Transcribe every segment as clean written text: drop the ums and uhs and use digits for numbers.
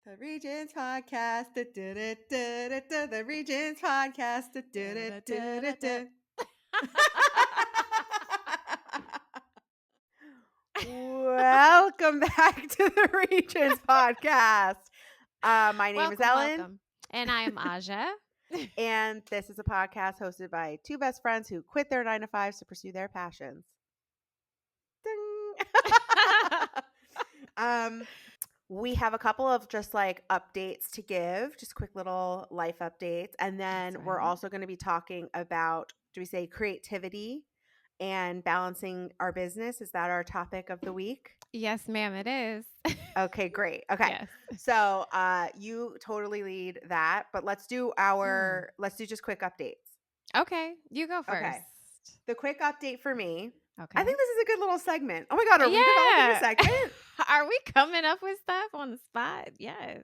The Regents Podcast. The Regents Podcast. Welcome back to the Regents Podcast. My name is Ellen. Welcome. And I am Aja. And this is a podcast hosted by two best friends who quit their 9-to-5s to pursue their passions. Ding. We have a couple of just like updates to give, just quick little life updates. And then we're also going to be talking about, do we say creativity and balancing our business? Is that our topic of the week? Yes, ma'am, it is. Okay, great. Okay. Yes. So you totally lead that, but let's do just quick updates. Okay, you go first. Okay. The quick update for me. Okay. I think this is a good little segment. Oh my God, are we developing a segment? Are we coming up with stuff on the spot? Yes.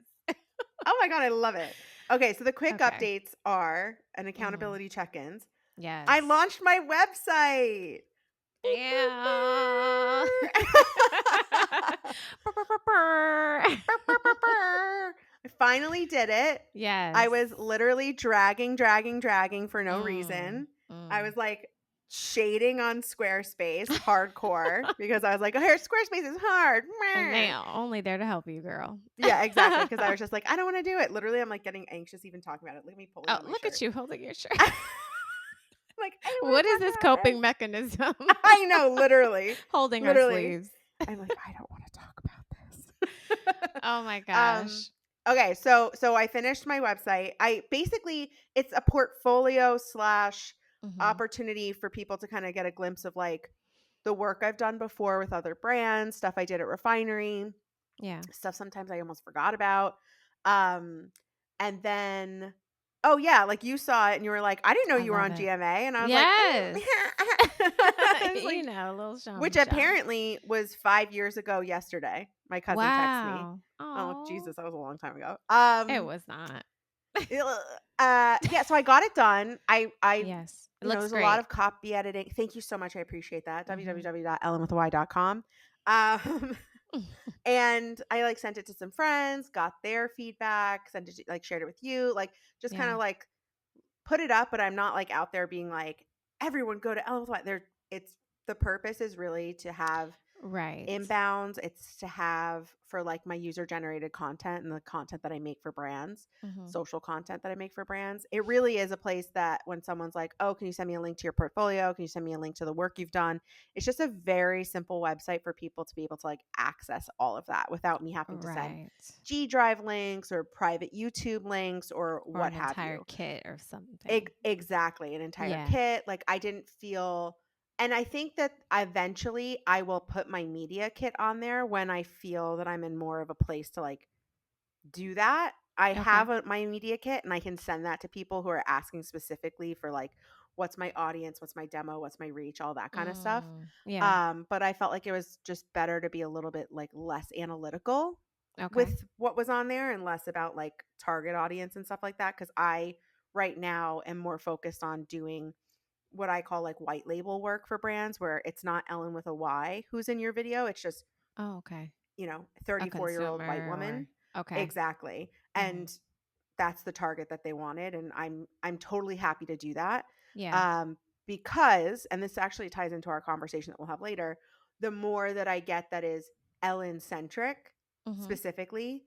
Oh my God, I love it. Okay, so the quick updates are an accountability check-ins. Yes. I launched my website. Yeah. I finally did it. Yes. I was literally dragging for no reason. I was like shading on Squarespace hardcore because I was like, oh, here, Squarespace is hard. And they are only there to help you, girl. Yeah, exactly. Because I was just like, I don't want to do it. Literally, I'm like getting anxious even talking about it. Let me pull it. Oh, look at you holding your shirt. Like, what is this coping mechanism? I know, literally. Holding our sleeves. I'm like, I don't want to talk about this. Oh my gosh. Okay, so I finished my website. It's a portfolio / opportunity for people to kind of get a glimpse of like the work I've done before with other brands, stuff I did at Refinery. Yeah. Stuff sometimes I almost forgot about. And then, oh yeah, like you saw it and you were like, I didn't know you were on GMA. And I was like, like, you know, a little show. Which apparently was 5 years ago yesterday. My cousin texted me. Aww. Oh, Jesus, that was a long time ago. It was not. Yeah, so I got it done. Yes. It looks there's great. a lot of copy editing. Thank you so much. I appreciate that. www.ellenwithy.com. And I like sent it to some friends, got their feedback, shared it with you, like just kind of like put it up, but I'm not like out there being like, everyone go to Ellen with Why. The purpose is really to have inbounds. It's to have for like my user generated content and the content that I make for brands, social content that I make for brands. It really is a place that when someone's like, oh, can you send me a link to your portfolio? Can you send me a link to the work you've done? It's just a very simple website for people to be able to like access all of that without me having to send G Drive links or private YouTube links or what have you. An entire kit or something. Exactly. An entire kit. Like I didn't feel... And I think that eventually I will put my media kit on there when I feel that I'm in more of a place to like do that. I have my media kit and I can send that to people who are asking specifically for like, what's my audience, what's my demo, what's my reach, all that kind of stuff. Yeah. But I felt like it was just better to be a little bit like less analytical with what was on there and less about like target audience and stuff like that. Cause I right now am more focused on doing what I call like white label work for brands where it's not Ellen with a Y who's in your video. It's just, 34-year-old white woman. Exactly. And that's the target that they wanted. And I'm totally happy to do that. Yeah. Because, and this actually ties into our conversation that we'll have later, the more that I get that is Ellen centric specifically,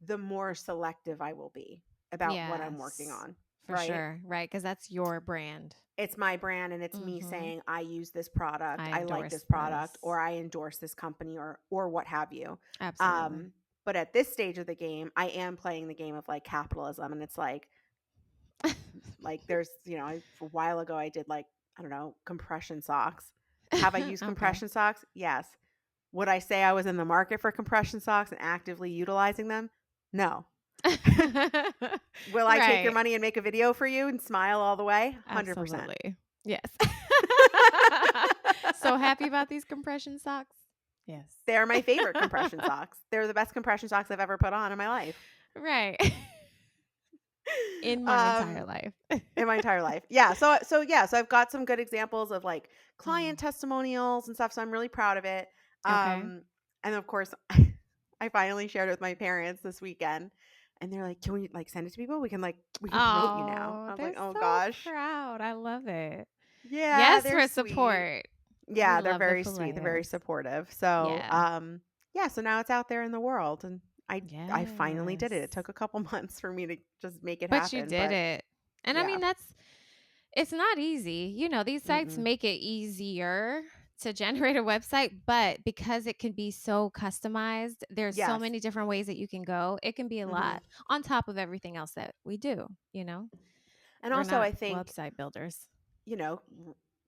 the more selective I will be about what I'm working on. For sure. Right. Because that's your brand. It's my brand and it's me saying I use this product, I like this product, or I endorse this company or what have you. Absolutely. But at this stage of the game, I am playing the game of like capitalism, and it's like there's, a while ago I did like, I don't know, compression socks. Have I used compression socks? Yes. Would I say I was in the market for compression socks and actively utilizing them? No. Will I take your money and make a video for you and smile all the way? 100%. Absolutely. Yes. So happy about these compression socks? Yes. They're my favorite compression socks. They're the best compression socks I've ever put on in my life. Right. In my entire life. In my entire life. Yeah. So I've got some good examples of like client testimonials and stuff. So I'm really proud of it. And of course, I finally shared it with my parents this weekend, and they're like, "Can we like send it to people? We can promote you now." Oh, I was they're like, "Oh so gosh." proud. I love it. Yeah, Yes, they're for sweet. support. We Yeah, they're love the very sweet. They're very players. supportive. So, Yeah. yeah, so now it's out there in the world, and I finally did it. It Yes. took a couple months for me to just make it But you happen, did but it. And I yeah. mean, it's not easy. These sites Mm-mm. make it easier to generate a website, but because it can be so customized, there's so Yes. many different ways that you can go. It can be a Hmm. lot on top of everything else that we do. And We're also, not I think, website builders. you know,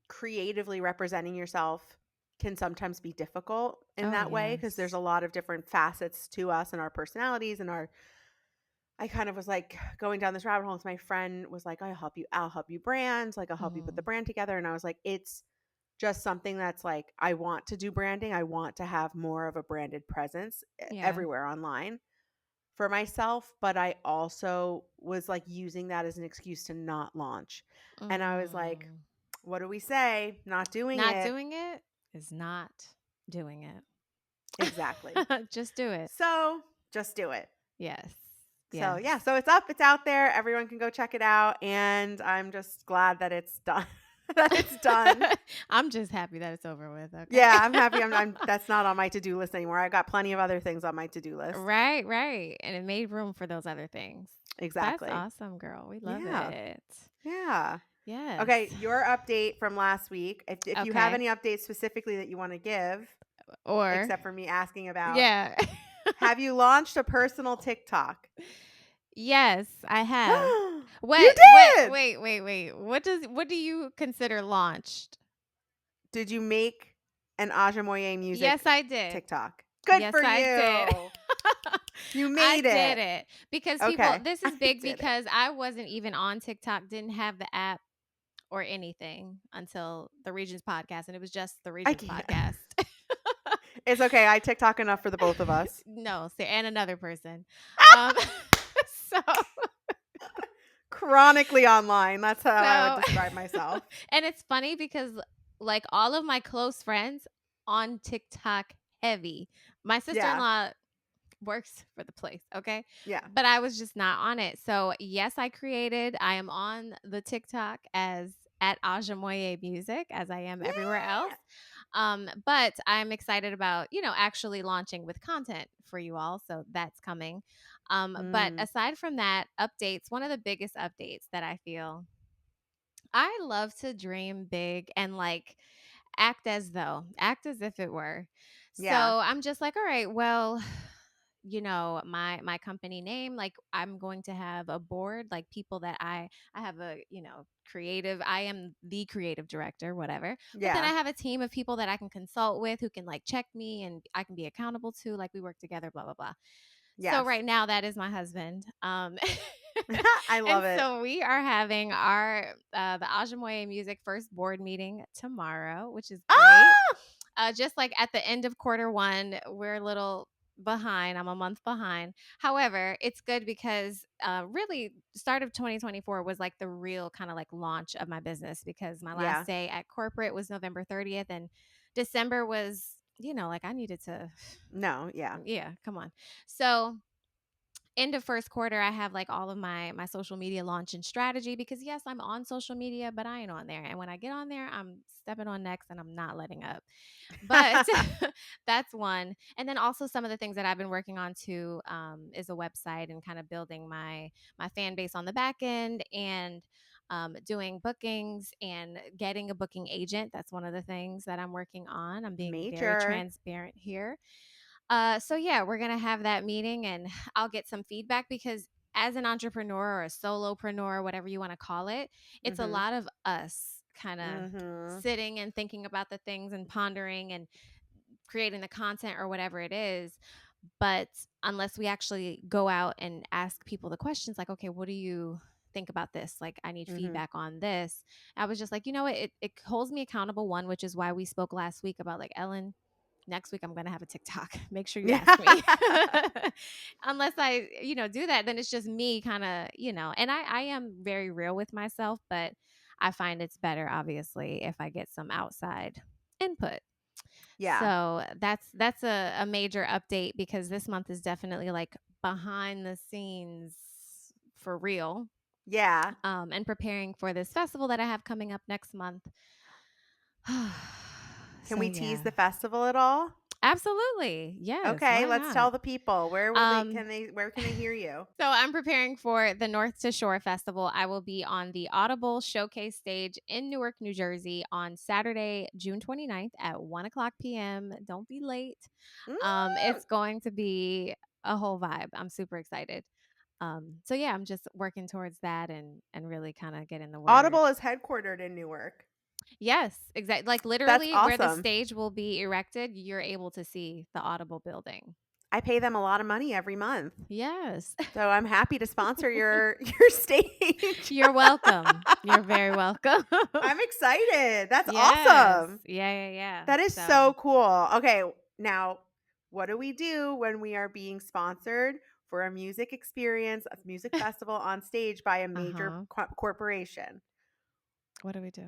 creatively representing yourself can sometimes be difficult in Oh, that way because there's yes. a lot of different facets to us and our personalities and our I kind of was like going down this rabbit hole. And my friend was like, I'll help you brand, like I'll help you put the Mm, brand together. And I was like, it's just something that's like, I want to do branding. I want to have more of a branded presence yeah. everywhere online for myself. But I also was like using that as an excuse to not launch. And I was like, Mm. what do we say? Not doing Not it. doing it is not doing Exactly. it. Just do it. So just do it. Yes. So Yes. yeah, so it's up, it's out there. Everyone can go check it out, and I'm just glad that it's done. That it's done. I'm just happy that it's over with, okay? Yeah, I'm happy. I'm. That's not on my to-do list anymore. I got plenty of other things on my to-do list. Right, right. And it made room for those other things. That's Exactly. awesome, girl. We love Yeah. it. Yeah. Yes. Okay, your update from last week. If you have Okay. any updates specifically that you want to give, Or, except for me asking about, yeah. have you launched a personal TikTok? Yes, I have. You did. Wait. What do you consider launched? Did you make an Ajamoye Yes, music I did. TikTok? Good Yes, for I did. you. You I made did it. it because Okay. this I is big did it. because I wasn't even on TikTok, didn't have the app or anything until the Regents podcast, and it was just the I Regents can't. podcast. It's okay. I TikTok enough for the both of us. No, and another person. Um, so, Chronically online. That's how I would so, describe myself. and it's funny because like all of my close friends on TikTok heavy. My sister in Yeah. law works for the place, okay? Yeah. But I was just not on it. So yes, I am on the TikTok as at Ajamoye Music, as I am everywhere else. Yeah. But I'm excited about, actually launching with content for you all. So that's coming. But Mm. aside from that, updates, one of the biggest updates that I feel I love to dream big and like act as if it were. So Yeah. I'm just like, all right, well, my company name, like I'm going to have a board, like people that I have a, creative, I am the creative director, whatever. But then I Yeah. have a team of people that I can consult with who can like check me and I can be accountable to, like we work together, blah blah blah. So Yes. right now that is my husband. I And love it. so we are having our the Ajamoye Music first board meeting tomorrow, which is great. Ah! Just like at the end of quarter 1, we're a little behind. I'm a month behind. However, it's good because really start of 2024 was like the real kind of like launch of my business because my last Yeah. day at corporate was November 30th and December was, like I needed to, No. Yeah. yeah, come on. So end of first quarter, I have like all of my social media launch and strategy because yes, I'm on social media, but I ain't on there. And when I get on there, I'm stepping on necks and I'm not letting up. But that's one. And then also some of the things that I've been working on too is a website and kind of building my fan base on the back end and doing bookings and getting a booking agent. That's one of the things that I'm working on. I'm being very Major. transparent here. So yeah, we're gonna have that meeting, and I'll get some feedback because as an entrepreneur or a solopreneur, whatever you want to call it, it's a Mhm. lot of us kind of Mhm. sitting and thinking about the things and pondering and creating the content or whatever it is. But unless we actually go out and ask people the questions, like, okay, what do you think about this? Like, I need Mhm. feedback on this. I was just like, you know what? It holds me accountable, one, which is why we spoke last week about like Ellen. Next week, I'm going to have a TikTok. Make sure you ask me. Unless I, do that, then it's just me kind of, and I am very real with myself, but I find it's better, obviously, if I get some outside input. Yeah. So that's a major update because this month is definitely like behind the scenes for real. Yeah. And preparing for this festival that I have coming up next month. Can So we tease yeah. the festival at all? Absolutely. Yes, Okay, why let's not? tell the people. Um Where can they hear you? so I'm preparing for the North to Shore Festival. I will be on the Audible Showcase stage in Newark, New Jersey on Saturday, June 29th at 1 o'clock p.m. Don't be late. Mm. It's going to be a whole vibe. I'm super excited. So yeah, I'm just working towards that and really kind of getting the word. Audible is headquartered in Newark. Yes, exactly. Like That's literally where the awesome. stage will be erected, you're able to see the Audible building. I pay them a lot of money every month. Yes. So I'm happy to sponsor your stage. You're welcome. You're very welcome. I'm excited. That's Yes. awesome. Yeah. That is So, so cool. Okay, now what do we do when we are being sponsored for a music experience, a music festival on stage by a major uh-huh. corporation? What do we do?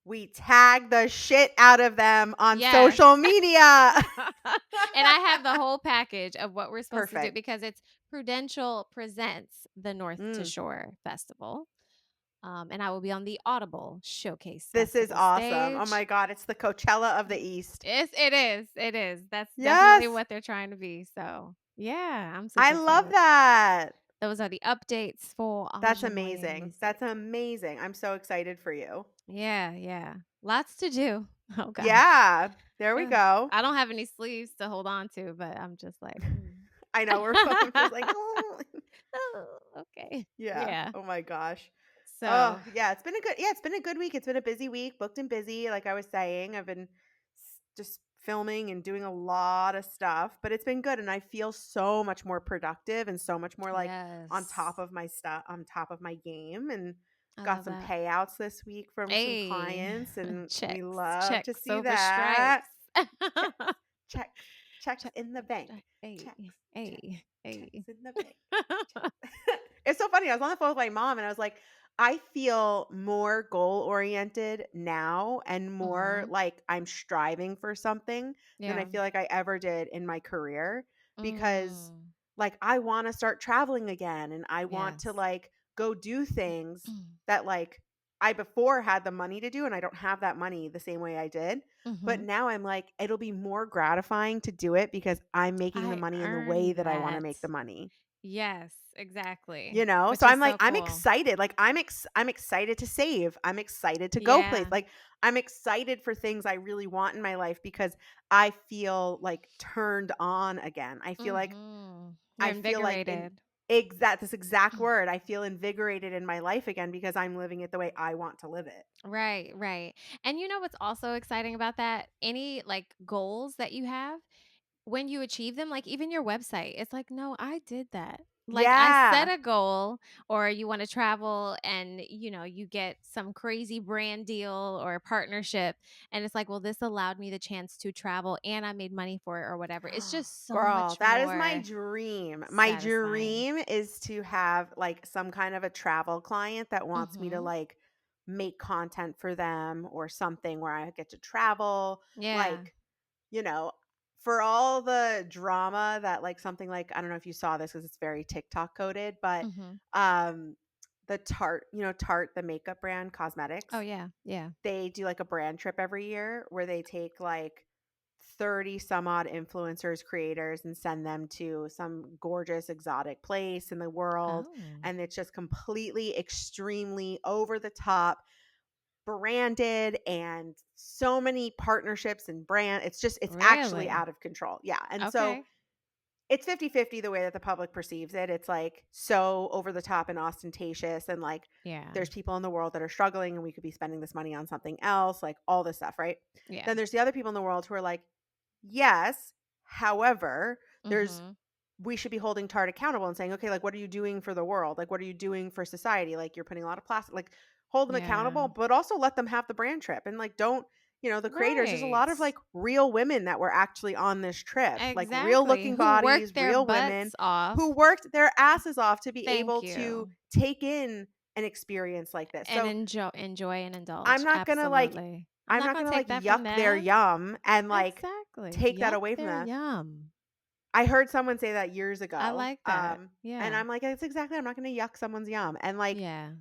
We tag the shit out of them on Yes. social media. And I have the whole package of what we're supposed to do Perfect. because it's Prudential presents the North to Mm, Shore Festival. And I will be on the Audible Showcase this is Festival awesome. Oh my stage. God, it's the Coachella of the East. It is. It is. That's definitely Yes, what they're trying to be. So, yeah, I'm I super love excited. that. Those are the updates for That's enjoy amazing. That's music. amazing. I'm so excited for you. Yeah. Lots to do. Oh gosh. Yeah, there we go. I don't have any sleeves to hold on to, but I'm just like, I know we're both just like, oh, oh, okay. yeah. Yeah. Oh my gosh. Oh So, yeah, it's been a good week. It's been a busy week, booked and busy. Like I was saying, I've been just filming and doing a lot of stuff, but it's been good, and I feel so much more productive and so much more like on top yes. of my stuff, on top of my game, and I got love some that. payouts this week from some Hey, clients, and we love to checks see over that. stripes. Checks, checks Checks in the over bank. stripes. Hey, Checks, hey, checks, hey. checks in the bank. Checks. It's so funny. I was on the phone with my mom and I was like, I feel more goal oriented now and more Mhm. like I'm striving for something than I Yeah. feel like I ever did in my career because Mm. like I want to start traveling again and I want to Yes. like go do things that like I before had the money to do and I don't have that money the same way I did. But Mhm. now I'm like, it'll be more gratifying to do it because I'm making the I money in the way earned that I want to that. make the money. Yes, exactly. You know? Which So is I'm like, so I'm cool. excited. Like I'm excited to save. I'm excited to go place. Yeah. Like I'm excited for things I really want in my life because I feel like turned on again. Mhm. You're I feel like in invigorated. exact this exact word. I feel invigorated in my life again because I'm living it the way I want to live it. Right. And you know what's also exciting about that? Any like goals that you have, when you achieve them, like even your website, it's like, no, I did that. Like I set Yeah. a goal, or you want to travel and you get some crazy brand deal or a partnership. And it's like, well, this allowed me the chance to travel and I made money for it or whatever. It's just so Girl, much that is my more dream. My satisfying. dream is to have like some kind of a travel client that wants me to Mm-hmm. like make content for them or something where I get to travel. Yeah. Like, you know, for all the drama that like something like I don't know if you saw this because it's very TikTok coded, but Mm-hmm. um the Tarte, the makeup brand Oh cosmetics, yeah. they do like a brand trip every year where they take like 30 some odd influencers, creators, and send them to some gorgeous exotic place in the world. Oh, And it's just completely, extremely over the top, branded, and so many partnerships and brand. It's actually really? out of control. Yeah. And so Okay. it's 50-50 the way that the public perceives it. It's like so over the top and ostentatious. And like Yeah. there's people in the world that are struggling and we could be spending this money on something else, like all this stuff, right? Yeah. Then there's the other people in the world who are like, yes, however, there's Mm-hmm. we should be holding Tarte accountable and saying, okay, like what are you doing for the world? Like what are you doing for society? Like you're putting a lot of plastic, like hold them Yeah. accountable, but also let them have the brand trip and like don't, the creators, there's a lot Right. of like real women that were actually on this trip, like real Exactly. looking Who bodies, worked their real women butts off. who worked their asses off to be Thank able to you. take in an experience like this. And So enjoy and I'm indulge. not gonna like Absolutely. I'm I'm not not gonna gonna take like that from yuck their them. yum and like Exactly. take that Yuck, away from they're them. yum. I heard someone say that years I ago. like that. And Yeah. I'm like, it's exactly, I'm not gonna yuck someone's yum. And like, Yeah.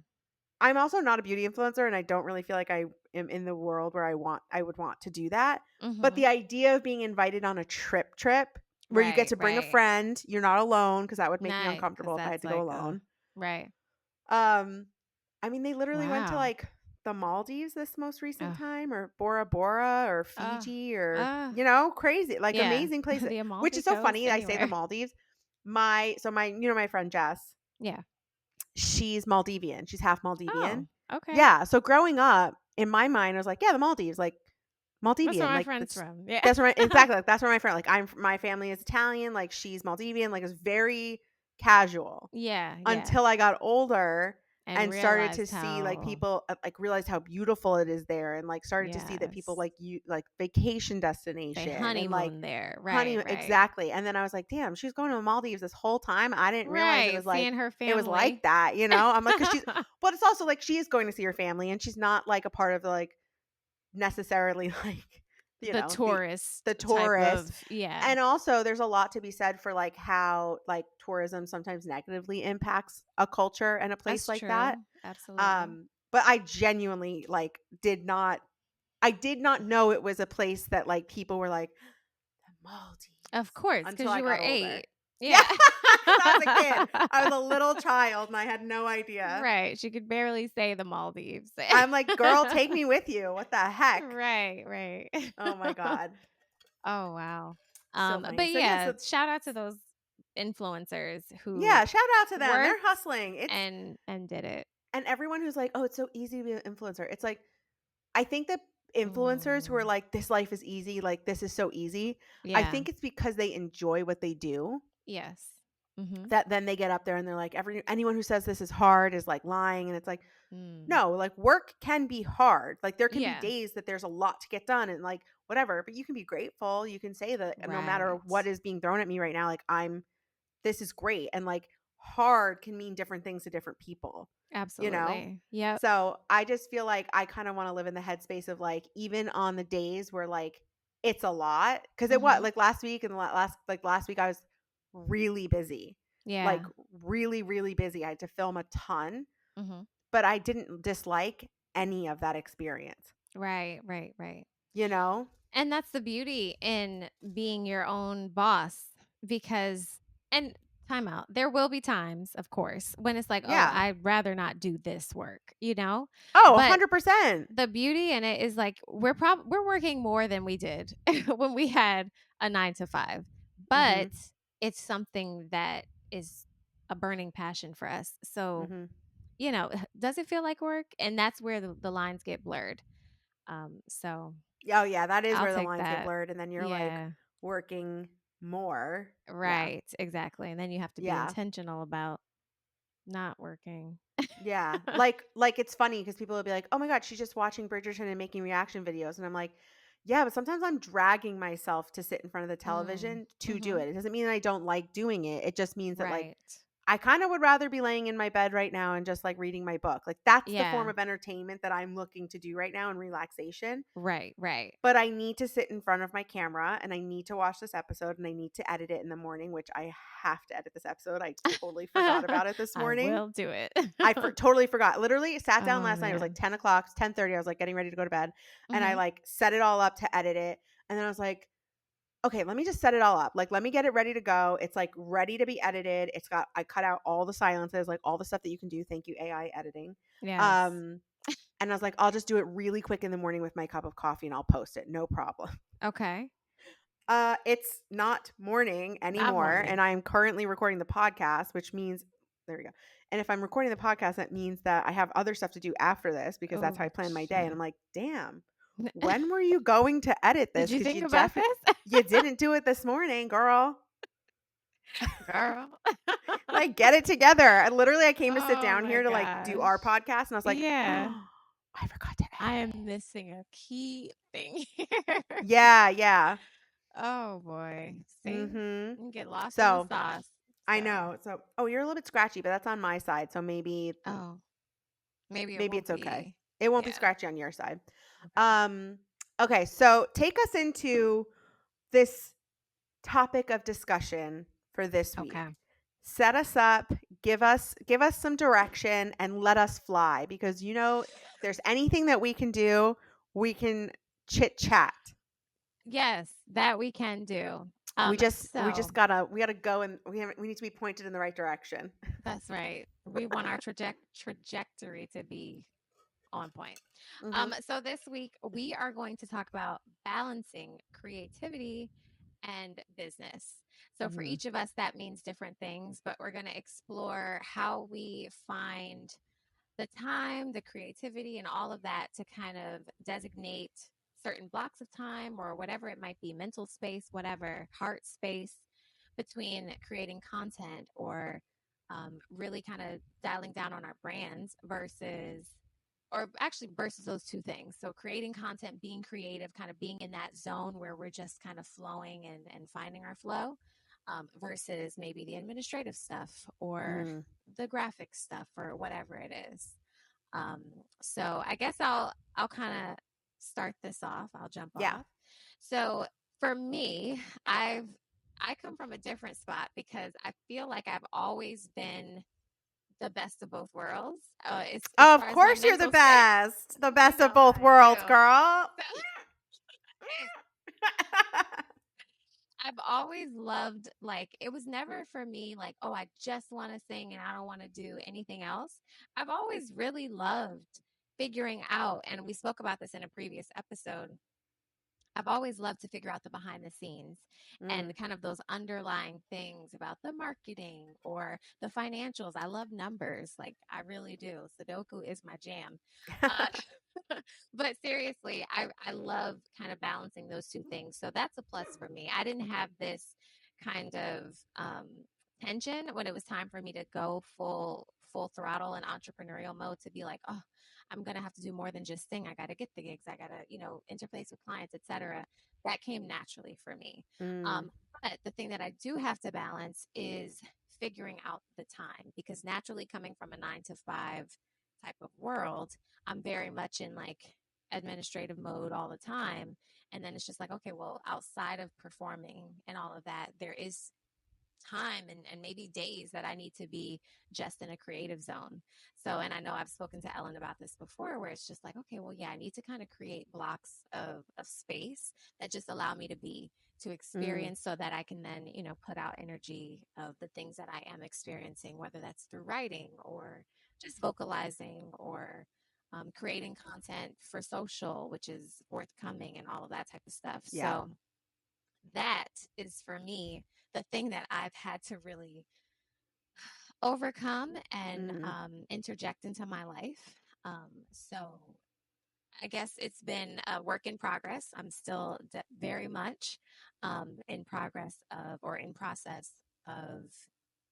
I'm also not a beauty influencer and I don't really feel like I am in the world where I would want to do that. But Mhm. the idea of being invited on a trip where you get Right, to bring a right. friend, you're not alone because that would make me Nice, because uncomfortable if I had that's to go like, oh, alone. right. Um, I mean, they literally went to Wow. like the Maldives this most recent Ugh. time, or Bora Bora, or Ugh. Fiji, or Ugh. crazy, like Yeah. amazing places. The Which Amalfi is so Coast, funny. I say the anywhere. Maldives. My friend Jess, Yeah. she's Maldivian. She's half Maldivian. Oh, okay. Yeah. So growing up, in my mind, I was like, yeah, the Maldives, like That's where Maldivian, my like friend's from. Yeah. that's where exactly, like that's where my friend, like my family is Italian, like she's Maldivian, like it's very casual. Yeah, yeah. Until I got older And and started to realized see like how people, like realized how beautiful it is there, and like started to see that people yes. like you like vacation They destination and like honeymoon there. honey, Right, right. exactly. And then I was like, damn, she's going to the Maldives this whole time. I didn't realize Right, seeing her it was like family. that, you know? I'm like, cause she's, but it's also like she is going to see her family and she's not like a part of the like necessarily like, The the tourist type tourist. of yeah. And also there's a lot to be said for like how like tourism sometimes negatively impacts a culture and a place That's like that. true. Absolutely. But I genuinely like did not know it was a place that like people were like the Maldives Of course, until because I you were got older. 8. Yeah, Yeah. because I was a kid. I was a little child and I had no idea. Right, she could barely say the Maldives. I'm like, girl, take me with you. What the heck? Right, right. Oh my God. Oh, wow. So funny. But So yeah, yeah, so shout out to those influencers who yeah, shout out to them. They're worked hustling. It's and did it. and everyone who's like, "Oh, it's so easy to be an influencer." It's like I think that influencers who are Mm, like, "This life is easy, like this is so easy." I yeah. think it's because they enjoy what they do Yes. Mhm. that then they get up there and they're like, anyone who says this is hard is like lying, and it's like, Mm. no, like work can be hard. Like there can be Yeah. days that there's a lot to get done and like whatever, but you can be grateful. You can say that no matter what Right. is being thrown at me right now, like this is great. And like hard can mean different things to different people, you know? Absolutely. Yep. So I just feel like I kind of want to live in the headspace of like, even on the days where like it's a lot, because it was Mhm. like last week and last week I was really busy, like Yeah. really, really busy. I had to film a ton, Mhm. but I didn't dislike any of that experience, Right, right, right. you know? And that's the beauty in being your own boss because and time out. There will be times, of course, when it's like, "Oh, Yeah. I'd rather not do this work," you know? Oh, But 100%. the beauty in it is like we're working more than we did when we had a 9 to 5. Mm-hmm. But it's something that is a burning passion for us. So, Mm-hmm. does it feel like work? And that's where the lines get blurred. So Oh, yeah, that is I'll where the take lines get that. blurred, and then you're like Yeah. working more. Yeah. Right, exactly, and then you have to be Yeah. intentional about not working. Yeah. Like it's funny because people will be like, "Oh my god, she's just watching Bridgerton and making reaction videos." And I'm like, "Yeah, but sometimes I'm dragging myself to sit in front of the Mm, television to do mhm, it. It doesn't mean I don't like doing it. It just means that like right. I kind of would rather be laying in my bed right now and just like reading my book. Like that's the form Yeah, of entertainment that I'm looking to do right now and relaxation. right, right. But I need to sit in front of my camera and I need to watch this episode and I need to edit it in the morning, which I have to edit this episode. I totally forgot about it this I morning. will do it. Totally forgot. Literally sat down Oh, last night. It was like man. 10 o'clock, 10:30. I was like getting ready to go to bed. And I Mhm. like set it all up to edit it. And then I was like, okay, let me just set it all up. Like, let me get it ready to go. It's like ready to be edited. I cut out all the silences, like all the stuff that you can do. Thank you, AI editing. Yes. Um, and I was like, I'll just do it really quick in the morning with my cup of coffee and I'll post it. No problem. Okay. It's not morning Not anymore, morning. and I'm currently recording the podcast, which means there we go. And if I'm recording the podcast, that means that I have other stuff to do after this because that's how I Oh, plan my day. And yeah. I'm like, damn, when were you going to edit Did this? you Because think about this? you didn't do it this morning, girl. Girl. Like, get it together. I came to sit Oh down my here to like do our gosh. podcast, and I was like, Yeah. oh, I forgot to I edit am it. missing a key thing here. Yeah, yeah. Oh boy. See? Mm-hmm. You get lost in the So sauce. I So, know. So, oh, you're a little bit scratchy, but that's on my side. So maybe oh, maybe it won't it's okay. be. It won't be Yeah. scratchy on your side. Okay. Um, okay, so take us into this topic of discussion for this week. Okay. Set us up, give us some direction and let us fly because if there's anything that we can do, we can chit chat. Yes, that we can do. We just So we gotta go and we need to be pointed in the right direction. that's right. We want our trajectory to be on point. Hmm. So this week we are going to talk about balancing creativity and business. So for Hmm. each of us, that means different things, but we're going to explore how we find the time, the creativity, and all of that to kind of designate certain blocks of time or whatever it might be, mental space, whatever, heart space between creating content or really kind of dialing down on our brands versus those two things. So creating content, being creative, kind of being in that zone where we're just kind of flowing and finding our flow versus maybe the administrative stuff or Hmm. the graphic stuff or whatever it is. Um, so I guess I'll kind of start this off. I'll jump Yeah. off. So for me, I come from a different spot because I feel like I've always been the best of both worlds. As Of far as my course you're the mental space, best. The you best know of how both I worlds, do. girl. So I've always loved, like, it was never for me like, oh, I just want to sing and I don't want to do anything else. I've always really loved figuring out, and we spoke about this in a previous episode. I've always loved to figure out the behind the scenes Mm. and kind of those underlying things about the marketing or the financials. I love numbers, like I really do. Sudoku is my jam. Uh, but seriously, I love kind of balancing those two things. So that's a plus for me. I didn't have this kind of tension when it was time for me to go full throttle and entrepreneurial mode to be like, oh, I'm gonna have to do more than just sing. I gotta get the gigs. I gotta, interface with clients, etc. That came naturally for me. Mm. Um, but the thing that I do have to balance is figuring out the time because naturally coming from a 9 to 5 type of world, I'm very much in like administrative mode all the time. And then it's just like, okay, well, outside of performing and all of that, there is time and maybe days that I need to be just in a creative zone. So, and I know I've spoken to Ellen about this before, where it's just like, okay, well, yeah, I need to kind of create blocks of space that just allow me to Mm. experience so that I can then, put out energy of the things that I am experiencing, whether that's through writing or just vocalizing or creating content for social, which is forthcoming and all of that type of stuff. Yeah. So, that is for me the thing that I've had to really overcome and Mm. interject into my life. So I guess it's been a work in progress. I'm still very much in progress of or in process of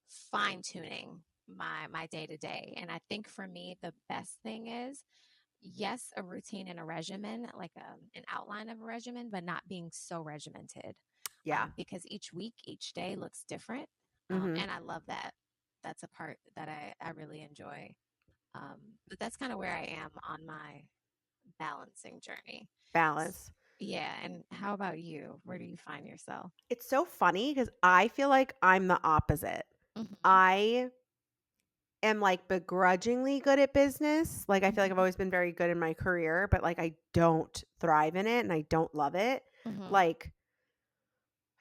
fine tuning my day to day. And I think for me, the best thing is yes, a routine and a regimen, like an outline of a regimen, but not being so regimented Yeah. because each week, each day looks different. Hmm. And I love that. That's a part that I really enjoy. But that's kind of where I am on my balancing journey. Balance. Yeah. And how about you? Where do you find yourself? It's so funny because I feel like I'm the opposite. Hmm. I am like begrudgingly good at business. Like I feel like I've Hmm. always been very good in my career, but like I don't thrive in it and I don't love it. Hmm. Like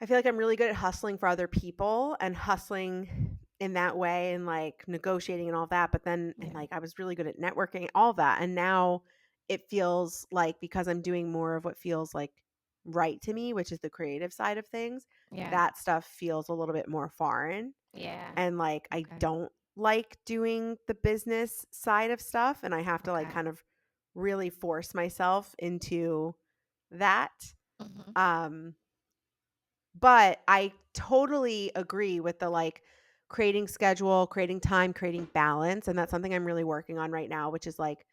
I feel like I'm really good at hustling for other people and hustling in that way and like negotiating and all that. But then, and Yeah. like, I was really good at networking, all that. And now it feels like because I'm doing more of what feels like right to me, which is the creative side of things, Yeah. that stuff feels a little bit more foreign. Yeah. And like, I Okay. don't like doing the business side of stuff. And I have to like Okay. kind of really force myself into that. Hmm. Um, but I totally agree with the like creating schedule, creating time, creating balance. And that's something I'm really working on right now, which is like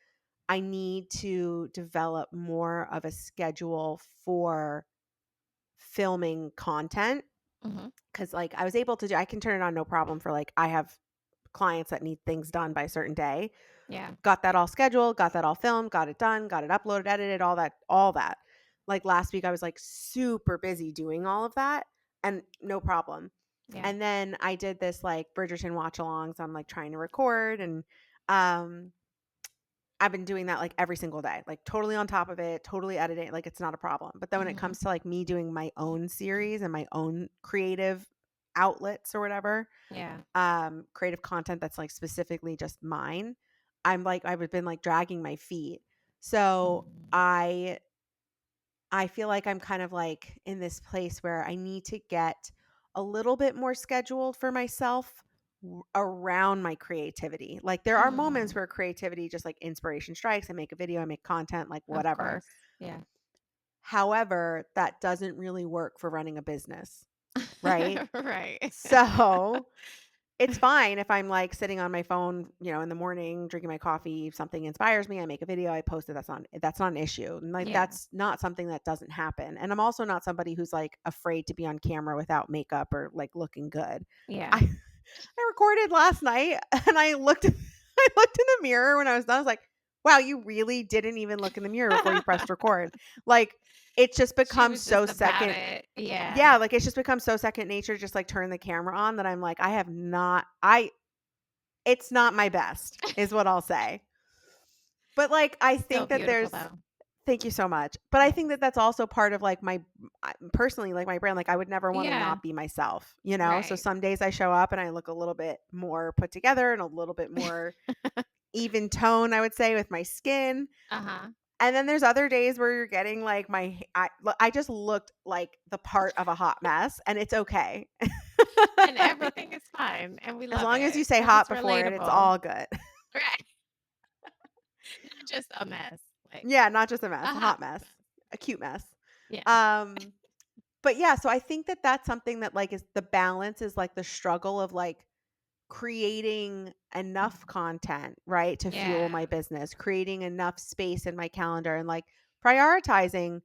I need to develop more of a schedule for filming content. Hmm. Cause like I was able to do, I can turn it on no problem for like I have clients that need things done by a certain day. Yeah. Got that all scheduled, got that all filmed, got it done, got it uploaded, edited, all that. Like last week I was like super busy doing all of that and no problem. Yeah. And then I did this like Bridgerton watch along. So I'm like trying to record and um I've been doing that like every single day, like totally on top of it, totally editing, like it's not a problem. But then when it Mhm. comes to like me doing my own series and my own creative outlets or whatever, Yeah. creative content that's like specifically just mine, I'm like I've been like dragging my feet. So Mhm. I feel like I'm kind of like in this place where I need to get a little bit more scheduled for myself around my creativity. Like there are moments Mhm. where creativity just like inspiration strikes. I make a video, I make content, like Of whatever. course. Yeah. However, that doesn't really work for running a business, right? Right. So it's fine if I'm like sitting on my phone, in the morning, drinking my coffee, if something inspires me, I make a video, I post it. That's not an issue. And like Yeah. that's not something that doesn't happen. And I'm also not somebody who's like afraid to be on camera without makeup or like looking good. Yeah. I I recorded last night and I looked I looked in the mirror when I was done. I was like, wow, you really didn't even look in the mirror before you pressed record. Like it's just She become was so just about second. it. Yeah. Yeah, like it's just become so second nature, just like turn the camera on that I'm like, it's not my best, is what I'll say. But, like, I Still think that beautiful there's though. thank you so much. But I think Yes. that that's also part of, like, personally, like, my brand, like, I would never wanna Yeah. not be myself, you know? So Right. some days I show up and I look a little bit more put together and a little bit more even tone, I would say, with my skin. Uh-huh. And then there's other days where you're getting, like, I just looked like the part of a hot mess, and it's okay. And everything is fine, and we As love long as you it say because hot it's before it, it's relatable. all good. Right. Not just a mess, like Yeah, not just a mess, a a hot hot mess, mess. a cute mess. Yeah. Um, but yeah, so I think that that's something that like is the balance is like the struggle of like creating enough Mhm. content, right, to fuel Yeah. my business, creating enough space in my calendar and like prioritizing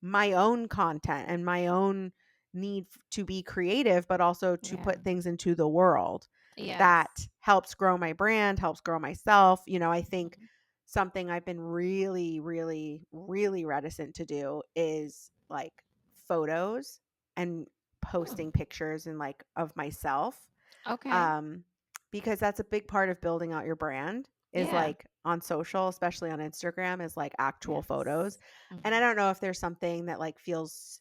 my own content and my own need to be creative, but also to Yeah. put things into the world that Yes. helps grow my brand, helps grow myself. I think Mhm. something I've been really, really, really reticent to do is like photos and Ooh. posting pictures and like of myself. Okay. Um, because that's a big part of building out your brand is Yeah. like on social, especially on Instagram, is like actual photos. Yes. And I Mhm. don't know if there's something that like feels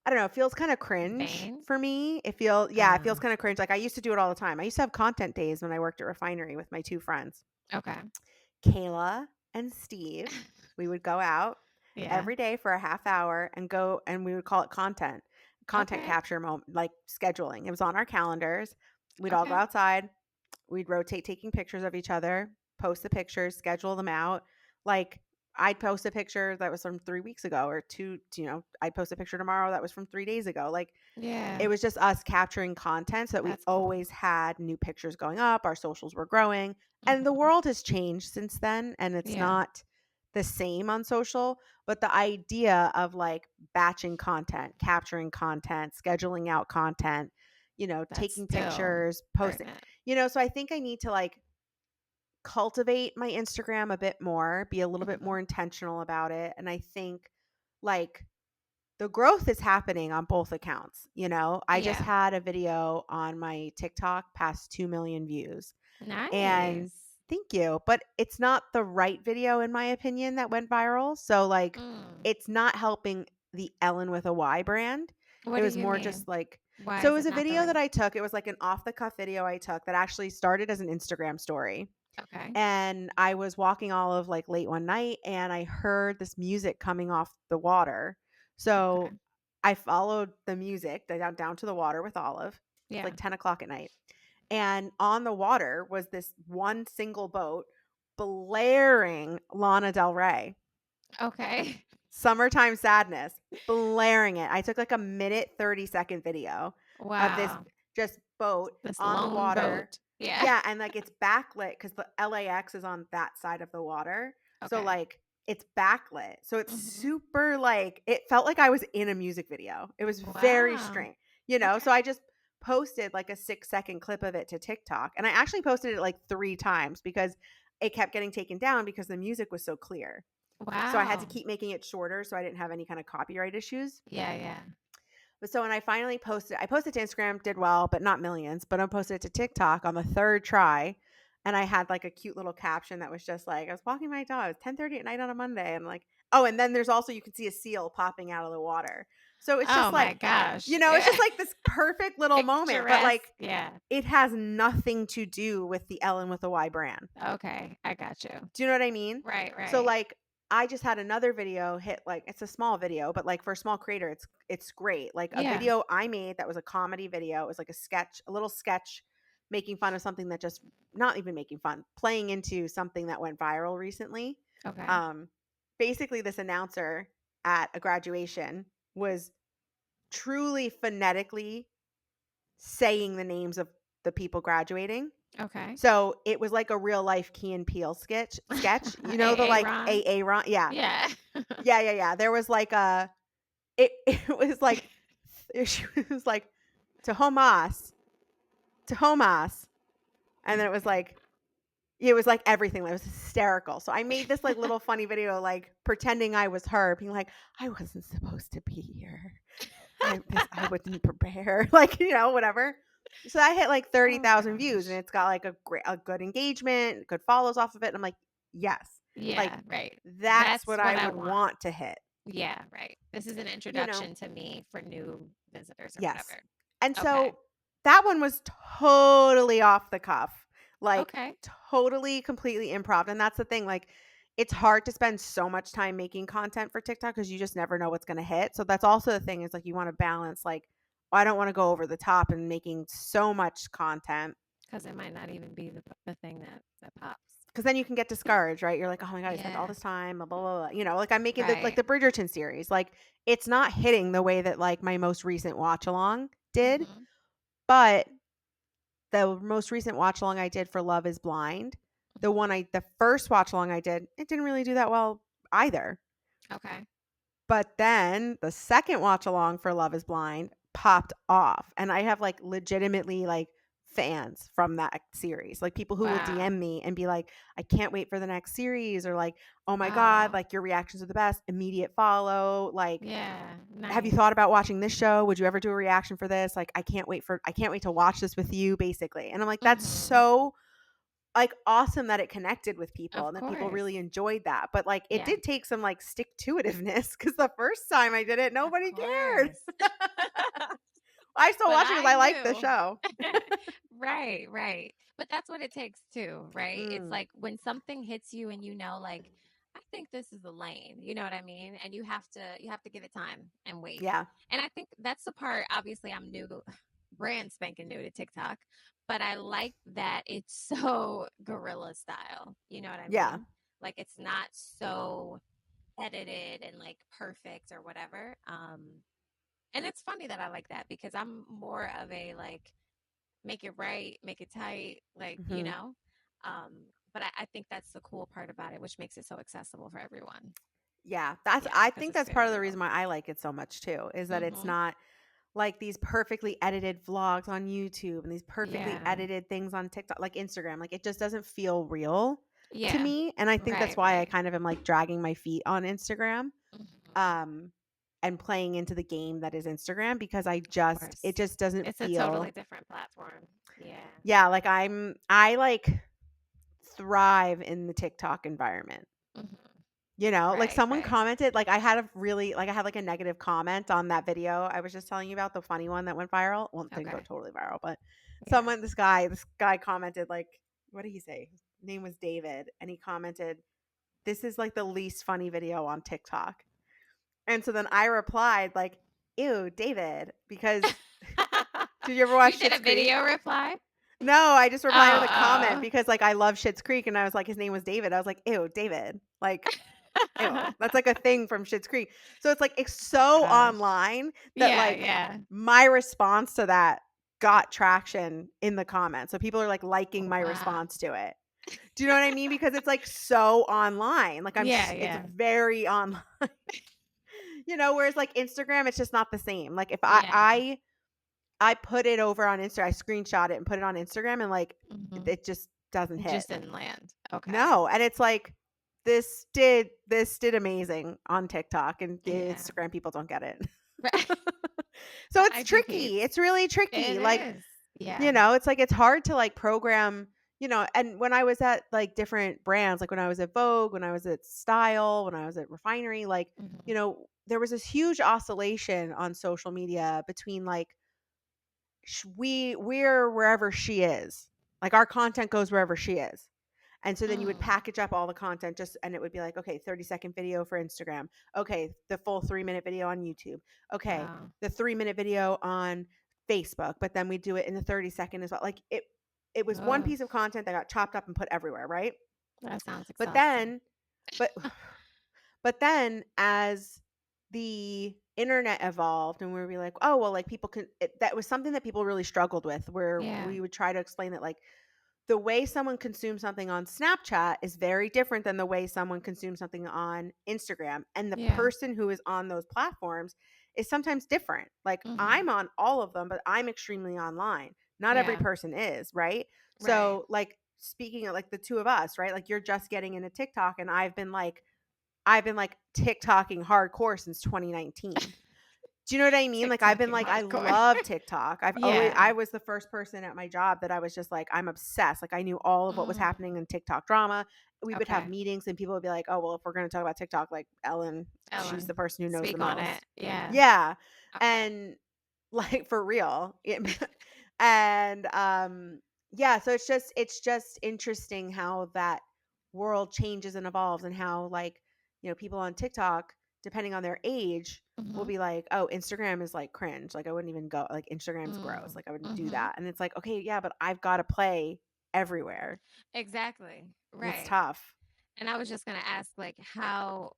I don't know, it feels kind of cringe Vain? for me. It feels Uh, kind of cringe. Like I used to do it all the time. I used to have content days when I worked at Refinery with my two friends, okay. Kayla and Steve. We would go out Yeah. every day for a half hour and go and we would call it content Okay. capture moment, like scheduling. It was on our calendars. We'd all go Okay. outside. We'd rotate taking pictures of each other, post the pictures, schedule them out. Like I'd post a picture that was from 3 weeks ago or two, I'd post a picture tomorrow that was from 3 days ago. Like Yeah. it was just us capturing content so that we That's cool. always had new pictures going up. Our socials were growing. And the Mhm. world has changed since then. And it's Yeah. not the same on social. But the idea of like batching content, capturing content, scheduling out content, That's taking still pictures, posting, pertinent. so I think I need to like cultivate my Instagram a bit more, be a little bit Mhm. more intentional about it. And I think like the growth is happening on both accounts. I just Yeah. had a video on my TikTok past 2 million views. And Nice. thank you. But it's not the right video, in my opinion, that went viral. So, like, Mm. it's not helping the Ellen with a Y brand. What It do was you more just mean? like, Why so it is was it a not the video that right? I took. It was like an off the cuff video I took that actually started as an Instagram story. Okay. And I was walking Olive like late one night and I heard this music coming off the water. So Okay. I followed the music down to the water with Olive. It's Yeah. like 10 o'clock at night. And on the water was this one single boat blaring Lana Del Rey. Okay. Summertime Sadness, blaring it. I took like a minute 30-second video of this Wow. just boat This on the lone water. boat. Yeah. Yeah, and like it's backlit because the LAX is on that side of the water. So Okay. like it's backlit. So it's Mhm. super like it felt like I was in a music video. It was very Wow. strange. So Okay. I just posted like a 6-second clip of it to TikTok. And I actually posted it like 3 times because it kept getting taken down because the music was so clear. So I had to Wow. keep making it shorter so I didn't have any kind of copyright issues. Yeah, yeah. But so when I finally posted, I posted to Instagram, did well, but not millions. But I posted it to TikTok on the 3rd try. And I had like a cute little caption that was just like, I was walking my dog. It's 10:30 at night on a Monday. And like, oh, and then there's also, you can see a seal popping out of the water. So it's Oh just my like, gosh. it's Yeah. just like this perfect little moment. But Picturesque. like, Yeah. it has nothing to do with the Ellen with a Y brand. Okay. I got you. Do you know what I mean? Right, So right. like I just had another video hit, like it's a small video, but like for a small creator, it's great. Like a Yeah. video I made that was a comedy video. It was like a little sketch making fun of something that just not even making fun, playing into something that went viral recently. Okay. Um Basically this announcer at a graduation was truly phonetically saying the names of the people graduating. Okay. So it was like a real life Key and Peele sketch. You know, the A like Ron. A Ron. Yeah. Yeah. Yeah. There was like it was like, she was like, to Hamas, to Hamas. And then it was like everything. It was hysterical. So I made this like little funny video, like pretending I was her, being like, I wasn't supposed to be here. I wouldn't prepare, like, whatever. So I hit like Oh 30,000 views, and gosh. it's got like a good engagement, good follows off of it. And I'm like, yes, like Yeah, right. that's what That's I what I would want. want to hit, Yeah, right. This is an you know? introduction to me for new visitors or Yes. whatever. And Okay. so that one was totally off the cuff, like Okay. totally, completely improv. And that's the thing, like, it's hard to spend so much time making content for TikTok because you just never know what's going to hit. So that's also the thing, is like you want to balance, like, I don't want to go over the top and making so much content Because it might not even be the thing that pops. because then you can get discouraged, right? You're like, oh my God, I spent all Yeah. this time, blah, blah, blah. Like I'm making Right. the Bridgerton series. Like it's not hitting the way that like my most recent watch along did, Mhm. but the most recent watch along I did for Love is Blind, the first watch along I did, it didn't really do that well either. Okay. But then the second watch along for Love is Blind popped off. And I have like legitimately like fans from that series. Like people who will Wow. DM me and be like, I can't wait for the next series, or like, oh my God, Oh. like your reactions are the best. Immediate follow. Like, Yeah. have you Nice. thought about watching this show? Would you ever do a reaction for this? Like, I can't wait to watch this with you, basically. And I'm like, that's Mhm. so like awesome that it connected with people Of and that people really course. enjoyed that. But like it Yeah. did take some like stick to itiveness because the first time I did it, Of nobody cared. course. I still But watch it because I I like the knew. show. Right, right. But that's what it takes too, right? It's Mm, like when something hits you and you know, like, I think this is the lane. You know what I mean? And you have to give it time and wait. yeah. And I think that's the part, obviously I'm new, brand spanking new to TikTok, but I like that it's so guerrilla style. You know what I Yeah. mean? Like it's not so edited and like perfect or whatever. And it's funny that I like that because I'm more of a like make it right, make it tight, like, Hmm. Um, but I think that's the cool part about it, which makes it so accessible for everyone. Yeah. Yeah, I because think it's that's part very of the real. reason why I like it so much too, is that it's Mm-hmm. not like these perfectly edited vlogs on YouTube and these perfectly Yeah. edited things on TikTok, like Instagram. Like it just doesn't feel real to Yeah. me. And I think that's Right, why I right. kind of am like dragging my feet on Instagram. Mhm. Um and playing into the game that is Instagram, because Of it course. just doesn't It's a totally feel, different platform. Yeah. yeah, like I like thrive in the TikTok environment. Hmm. Like Right, someone right. commented, like I had like a negative comment on that video I was just telling you about, the funny one that went viral. Well, it didn't go Okay. totally viral, but Yeah. this guy commented, like, what did he say? His name was David, and he commented, "This is like the least funny video on TikTok." And so then I replied like, "Ew, David," because did you ever watch You did a Schitt's Creek? video reply? No, I just replied with a comment Oh, because like I love Schitt's Creek, and I was like, his name was David. I was like, "Ew, David." Like, ew. oh. That's like a thing from Schitt's Creek. So it's like it's Oh so gosh. online that Yeah, like yeah. my response to that got traction in the comments. So people are like liking my Wow. response to it. Do you know what I mean? Because it's like so online. Like Yeah, it's yeah. very online. Whereas like Instagram, it's just not the same. Like if Yeah. I put it over on Insta. I screenshot it and put it on Instagram, and like Mhm. it just doesn't It hit. just didn't land. Okay. No, and it's like this did amazing on TikTok, and the Yeah. Instagram people don't get it. Right. So The it's IG tricky. peeps. It's really It tricky. Like, is. Yeah. it's like it's hard to like program, and when I was at like different brands, like when I was at Vogue, when I was at Style, when I was at Refinery, like, Mhm. there was this huge oscillation on social media between like we're wherever she is. Like our content goes wherever she is. And so then you would Mm. package up all the content and it would be like, okay, 30-second video for Instagram. Okay, the full 3-minute video on YouTube. Okay, Wow. the 3-minute video on Facebook, but then we do it in the 30-second as well. Like it was one Oh, piece of content that got chopped up and put everywhere, right? that sounds But exhausting. then but but then as the internet evolved and we were like, oh, well, like that was something that people really struggled with, where Yeah. we would try to explain that like the way someone consumes something on Snapchat is very different than the way someone consumes something on Instagram. And the Yeah. person who is on those platforms is sometimes different. Like Mhm. I'm on all of them, but I'm extremely online. Not every Yeah. person is, right? Right. So, like, speaking of like the two of us, right? Like you're just getting into TikTok, and I've been like TikToking hardcore since 2019. Do you know what I mean? Like I've been TikToking like, I hardcore. love TikTok. Yeah. I was the first person at my job that I was just like, I'm obsessed. Like I knew all of what was Mm. happening in TikTok drama. We would have Okay. meetings and people would be like, oh, well, if we're going to talk about TikTok, like Ellen, she's the Ellen, person who knows the speak on it. most. Yeah. Yeah. Okay. And like for real. And yeah, so it's just interesting how that world changes and evolves, and how like, people on TikTok, depending on their age, will Mhm. be like, "Oh, Instagram is like cringe. Like I wouldn't even go. Like Instagram's gross. Mm. Like I wouldn't do Mhm. that." And it's like, "Okay, yeah, but I've got to play everywhere." Exactly. And it's Right. tough. And I was just gonna ask, like, how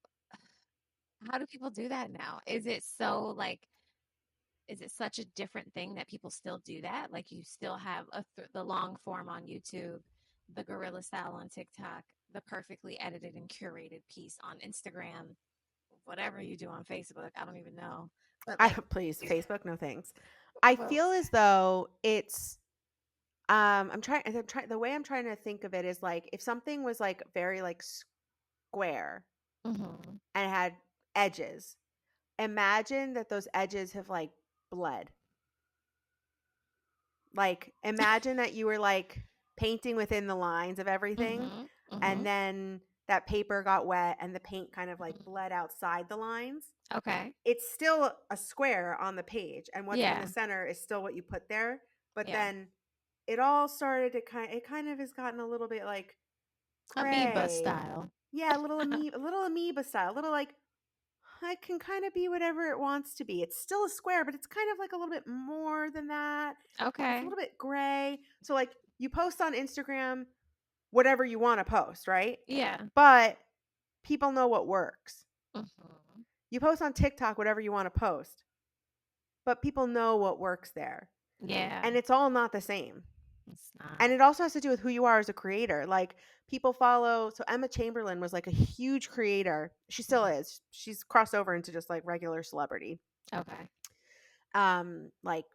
do people do that now? Is it so like is it such a different thing that people still do that? Like you still have the long form on YouTube, the guerrilla style on TikTok, the perfectly edited and curated piece on Instagram, whatever you do on Facebook. I don't even know. But I like, please Facebook, no thanks. I well, feel as though it's the way I'm trying to think of it is like if something was like very like square mhm. and had edges. Imagine that those edges have like bled. Like imagine that you were like painting within the lines of everything, Mhm. and Mhm. then that paper got wet and the paint kind of like Mhm. bled outside the lines. Okay. It's still a square on the page, and what's in the Yeah. center is still what you put there, but Yeah. then it all started to kind of has gotten a little bit like Amoeba gray. style. Yeah, a little amoeba style, a little like it can kind of be whatever it wants to be. It's still a square, but it's kind of like a little bit more than that. It's a Okay. little bit gray. So like you post on Instagram whatever you want to post, right? Yeah. But people know what works. Mhm. You post on TikTok whatever you want to post, but people know what works there. Yeah. And it's all not the same. It's not. And it also has to do with who you are as a creator. Like people follow, so Emma Chamberlain was like a huge creator. She still Mhm. is. She's crossed over into just like regular celebrity. Okay. Like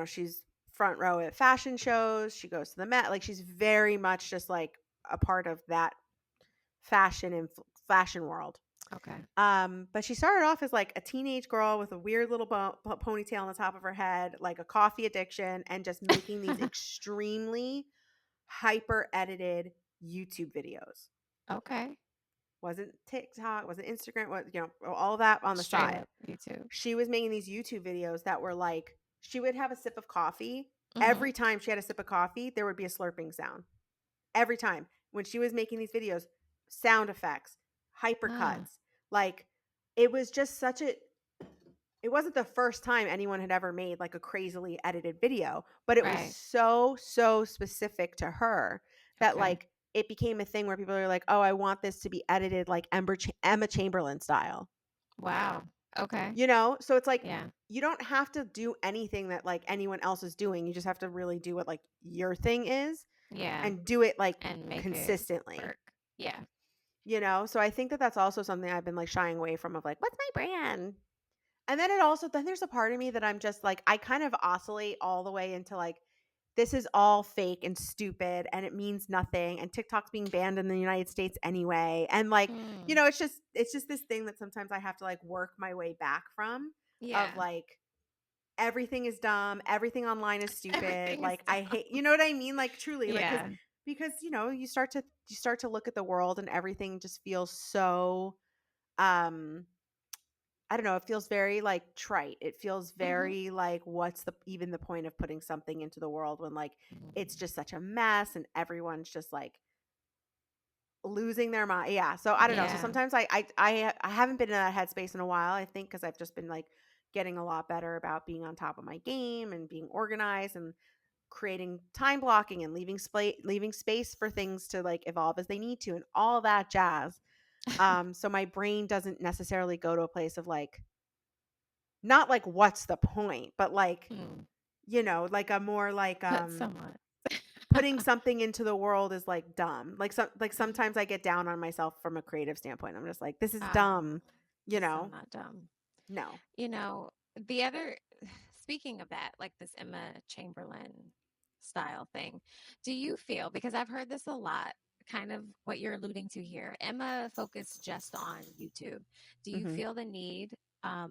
she's front row at fashion shows. She goes to the Met. Like she's very much just like a part of that fashion world. Okay. But she started off as like a teenage girl with a weird little ponytail on the top of her head, like a coffee addiction, and just making these extremely hyper edited YouTube videos. Okay. Wasn't TikTok, wasn't Instagram, all that on the Straight side. up YouTube. She was making these YouTube videos that were like, she would have a sip of coffee. Mhm. Every time she had a sip of coffee, there would be a slurping sound. Every time. When she was making these videos, sound effects, Ah, hypercuts. Like it was just it wasn't the first time anyone had ever made like a crazily edited video, but it was right. so specific to her that Okay. like it became a thing where people are like, "Oh, I want this to be edited like Emma Chamberlain style." Wow. Okay. So it's like Yeah. you don't have to do anything that like anyone else is doing. You just have to really do what like your thing is Yeah. and do it like And make it consistently. work. Yeah. So I think that that's also something I've been like shying away from, of like, what's my brand? And then there's a part of me that I'm just like, I kind of oscillate all the way into like, this is all fake and stupid and it means nothing. And TikTok's being banned in the United States anyway. And like, Mm. it's just this thing that sometimes I have to like work my way back from of Yeah. like, everything is dumb, everything online is stupid. Everything is Like I dumb. hate, you know what I mean? Like truly, like Yeah. because you start to look at the world and everything just feels so um I don't know, it feels very like trite. It feels Mhm. very like what's the even the point of putting something into the world when like it's just such a mess and everyone's just like losing their mind. Yeah. So I don't know. So Yeah. sometimes I haven't been in that headspace in a while. I think because I've just been like getting a lot better about being on top of my game and being organized and creating time blocking and leaving space for things to like evolve as they need to and all that jazz. So my brain doesn't necessarily go to a place of like not like what's the point, but like, Mm. like a more like Somewhat. putting something into the world is like dumb. Like Mhm. sometimes I get down on myself from a creative standpoint. I'm just like, this is Oh, dumb, you it's so know? not dumb. No. You know, the other speaking of that, like this Emma Chamberlain style thing, do you feel, because I've heard this a lot, kind of what you're alluding to here, Emma focused just on YouTube. Do you Hmm. feel the need,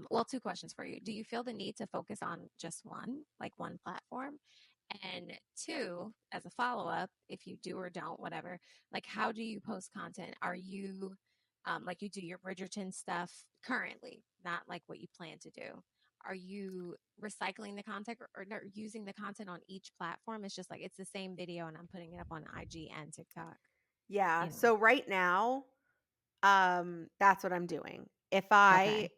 well, two questions for you. Do you feel the need to focus on just one, like one platform? And two, as a follow up, if you do or don't, whatever, like how do you post content? Are you like you do your Bridgerton stuff currently, not like what you plan to do? Are you recycling the content or using the content on each platform? It's just like it's the same video and I'm putting it up on IG and TikTok, Yeah. you know? So right now, that's what I'm doing. If I Okay.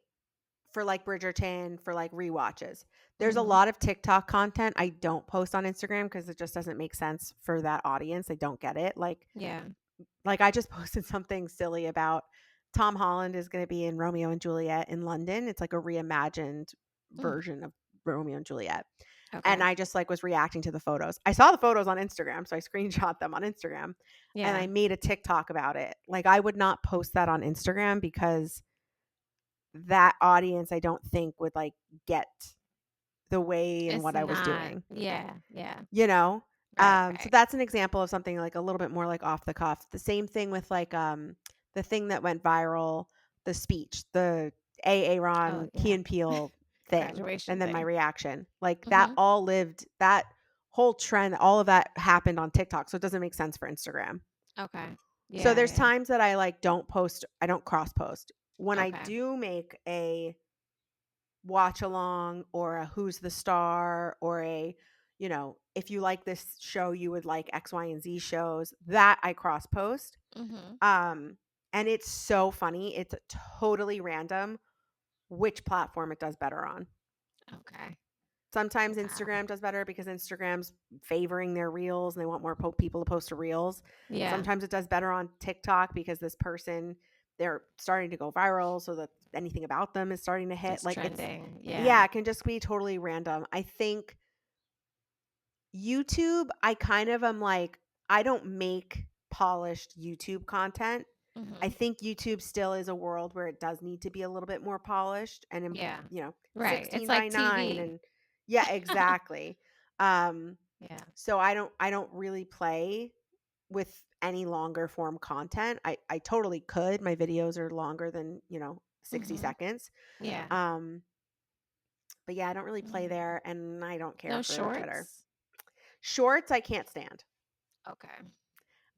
for like Bridgerton, for like rewatches. There's a Mm-hmm. lot of TikTok content I don't post on Instagram because it just doesn't make sense for that audience. They don't get it. Yeah. Like I just posted something silly about Tom Holland is going to be in Romeo and Juliet in London. It's like a reimagined Mm. version of Romeo and Juliet. And Okay. I just like was reacting to the photos. I saw the photos on Instagram, so I screenshot them on Instagram and I Yeah. made a TikTok about it. Like I would not post that on Instagram because that audience I don't think would like get the way and It's what I was not. doing, Yeah. Yeah. you know? Right. So Right. that's an example of something like a little bit more like off the cuff. The same thing with like the thing that went viral, the speech, the A. Oh, Ron Key yeah. and Peele thing, Graduation and then my thing. reaction. Like Mm-hmm. that whole trend, all of that happened on TikTok. So it doesn't make sense for Instagram. Okay. So Yeah. there's Yeah. times that I like don't post, I don't cross post. When I Okay. do make a watch along or a who's the star or a if you like this show you would like X, Y, and Z shows that I cross post. Mm-hmm. um and it's so funny, it's totally random which platform it does better on. Okay. Sometimes Wow. Instagram does better because Instagram's favoring their reels and they want more people to post to reels. Yeah. Sometimes it does better on TikTok because this person, they're starting to go viral so that anything about them is starting to hit. It's Like it's trending. yeah, Yeah. it can just be totally random. I think YouTube, I kind of am like, I don't make polished YouTube content. I Mm-hmm. think YouTube still is a world where it does need to be a little bit more polished and, Yeah. Right. It's 16 like by 9 TV. and yeah, exactly. Um, Yeah. so I don't really play with any longer form content. I totally could. My videos are longer than, 60 Mm-hmm. seconds. Yeah. Um, but yeah, I don't really play Mm. there and I don't care No for Twitter. shorts? Shorts, I can't stand. Okay.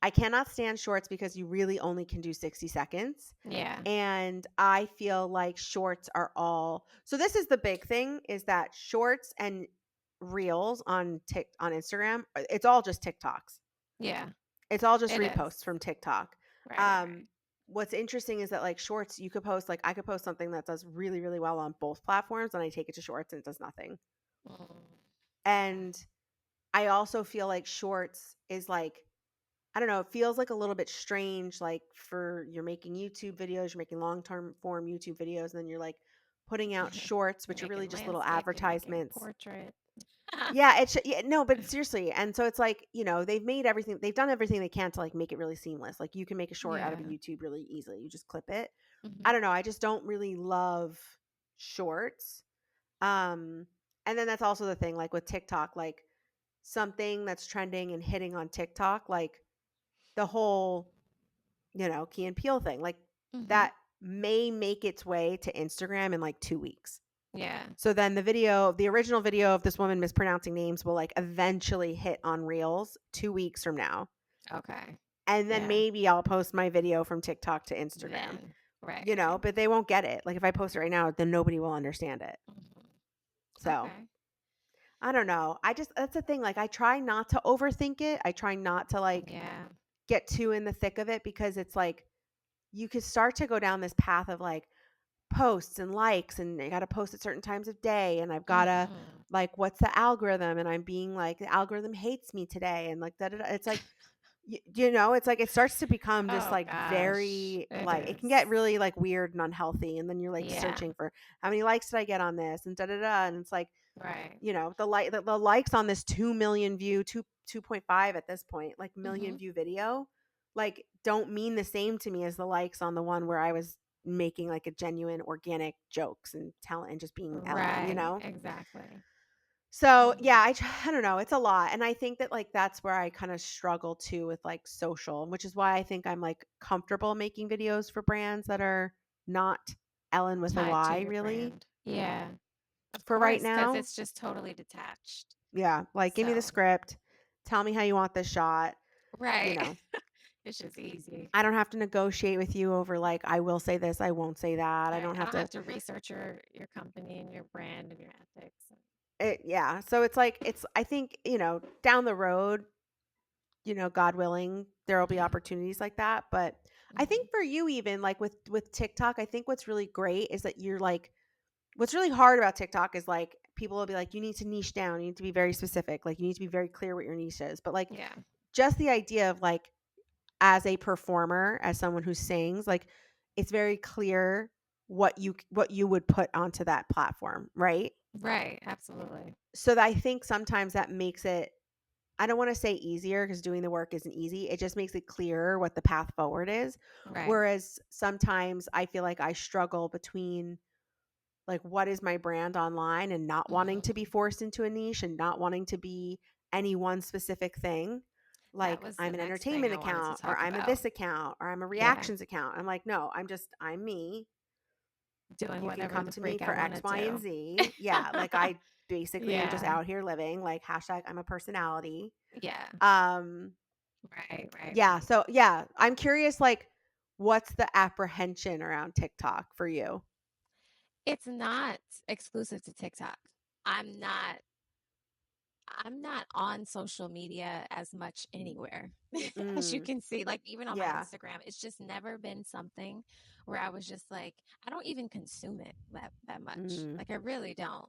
I cannot stand shorts because you really only can do 60 seconds. Yeah. And I feel like shorts are all. So this is the big thing is that shorts and reels on Instagram, it's all just TikToks. Yeah. It's all just It is. reposts from TikTok. Right, right, Um what's interesting is that like shorts you could post, like I could post something that does really really well on both platforms and I take it to shorts and it does nothing. right. Mm. Okay. And I also feel like shorts is like, I don't know, it feels like a little bit strange, like for you're making YouTube videos, you're making long-term form YouTube videos, and then you're like putting out shorts, You're which are really making just little landscape, you're making advertisements. portrait. Yeah, yeah, no, but seriously. And so it's like, they've done everything they can to like make it really seamless. Like you can make a short out of a Yeah. YouTube really easily. You just clip it. I Hmm. don't know. I just don't really love shorts. And then that's also the thing, like with TikTok, like something that's trending and hitting on TikTok, like the whole, Key and Peele thing, like Mhm. that may make its way to Instagram in like 2 weeks. Yeah. So then the original video of this woman mispronouncing names will like eventually hit on Reels 2 weeks from now. Okay. And then Yeah. maybe I'll post my video from TikTok to Instagram, Then. Right. but they won't get it. Like if I post it right now, then nobody will understand it. Mhm. So Okay. I don't know. That's the thing. Like I try not to overthink it. I try not to like Yeah. get too in the thick of it because it's like you could start to go down this path of like posts and likes and I got to post at certain times of day and I've got to Mhm. like what's the algorithm and I'm being like the algorithm hates me today and like that it's like it's like it starts to become just Oh like gosh. very It like it can is. get really like weird and unhealthy and then you're like Yeah. searching for how many likes did I get on this and da da da and it's like Right. the likes on this 2 million view 2.5 at this point like million Mhm. view video like don't mean the same to me as the likes on the one where I was making like a genuine organic jokes and talent and just being Ellen, Right. Exactly. so Mhm. yeah, I don't know. It's a lot. And I think that like that's where I kind of struggle too with like social, which is why I think I'm like comfortable making videos for brands that are not Ellen with a Tied to Y your really brand. Yeah. Of for right course, because now. it's just totally detached. Yeah. Like give me the So, script. Tell me how you want this shot. You right. know, It's just easy. I don't have to negotiate with you over like, I will say this, I won't say that. I Right. don't I have don't to, have to research your company and your brand and your ethics. yeah. So it's like, I think, down the road, God willing, there will be Yeah. opportunities like that. But I Mhm. think for you, even like with TikTok, I think what's really great is that you're like, what's really hard about TikTok is like people will be like, you need to niche down, you need to be very specific, like you need to be very clear what your niche is. But like Yeah. just the idea of like as a performer, as someone who sings, like it's very clear what you would put onto that platform, right? Right. Absolutely. So that I think sometimes that makes it I don't want to say easier because doing the work isn't easy. It just makes it clearer what the path forward is. Right. Whereas sometimes I feel like I struggle between like what is my brand online and not wanting to be Mhm. forced into a niche and not wanting to be any one specific thing. That Like was the I'm an next thing entertainment I wanted to account or talk I'm a about. this account or I'm a Yeah. reactions account. I'm like, no, I'm me. Doing You can whatever come the to me freak I for want X, to Y, and do. Z. Yeah. Like I basically am just Yeah. out here living like hashtag I'm a personality. Yeah. Um, Right. Right. Yeah. Right. So yeah, I'm curious, like, what's the apprehension around TikTok for you? It's not exclusive to TikTok. I'm not I'm not on social media as much anywhere. As you Mm, can see, like even on my yeah. Instagram, it's just never been something where I was just like, I don't even consume it that much. Mm, Like I really don't.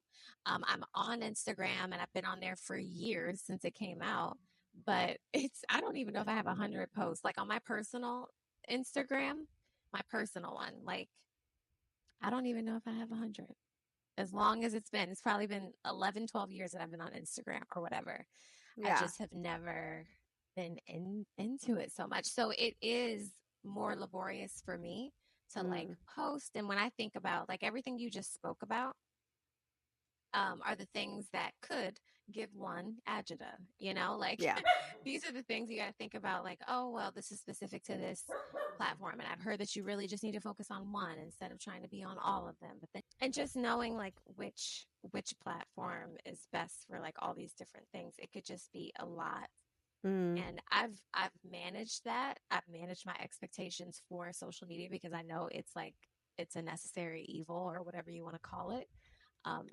I'm on Instagram and I've been on there for years since it came out, but I don't even know if I have 100 posts. Like on my personal Instagram, my personal one, like I don't even know if I have 100 as long as it's probably been 11, 12 years that I've been on Instagram or whatever. I yeah. just have never been into it so much. So it is more laborious for me to like Mm, post. And when I think about like everything you just spoke about, are the things that could give one agita, like yeah. these are the things you got to think about, like, oh, well, this is specific to this platform. And I've heard that you really just need to focus on one instead of trying to be on all of them. But then, and just knowing like which platform is best for like all these different things, it could just be a lot. Mm, And I've managed that. I've managed my expectations for social media because I know it's like it's a necessary evil or whatever you want to call it.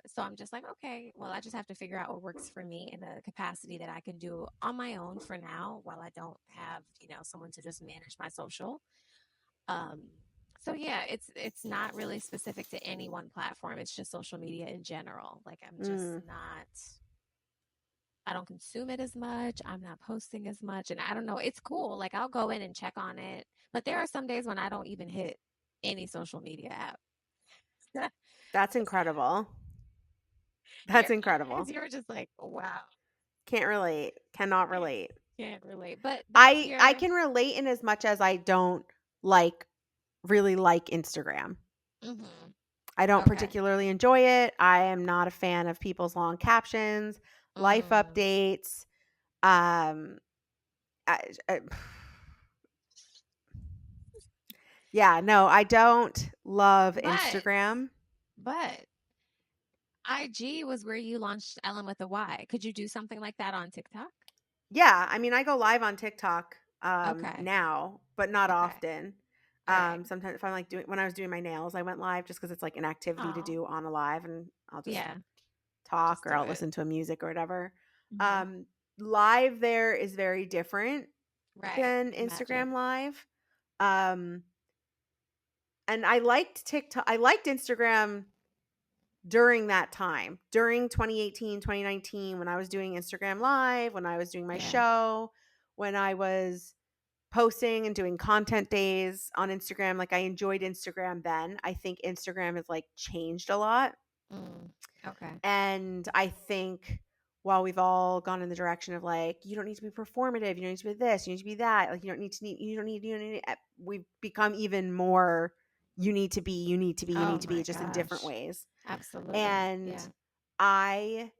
So I'm just like, okay, well, I just have to figure out what works for me in a capacity that I can do on my own for now while I don't have, someone to just manage my social. Um, so yeah, it's not really specific to any one platform. It's just social media in general. Like I'm just mm. not I don't consume it as much. I'm not posting as much. And I don't know, it's cool. Like I'll go in and check on it. But there are some days when I don't even hit any social media app. That's incredible. Your That's incredible. eyes, you're just like, wow. Can't relate. Cannot Can't relate. can't relate. But that's I your can relate in as much as I don't like really like Instagram. mhm. I don't Okay. particularly enjoy it. I am not a fan of people's long captions, life Mm. updates. Um, I yeah, no, I don't love But Instagram. but IG was where you launched Ellen with a Y. Could you do something like that on TikTok? Yeah, I mean, I go live on TikTok Okay. now, but not Okay. often. All right. Sometimes if I'm like doing when I was doing my nails, I went live just because it's like an activity to Oh, do on a live, and I'll just yeah. talk Just or do I'll it. listen to a music or whatever. Hmm. Um, Live there is very different Right. than Imagine. Instagram live. Um, and I liked TikTok. I liked Instagram during that time, during 2018, 2019, when I was doing Instagram live, when I was doing my Yeah. show, when I was posting and doing content days on Instagram. Like I enjoyed Instagram then. I think Instagram has like changed a lot. Mm. Okay. And I think while we've all gone in the direction of like, you don't need to be performative, you don't need to be this, you need to be that, like you don't need, we've become even more, you Oh need to be my just in different gosh. ways. Absolutely. And Yeah. I,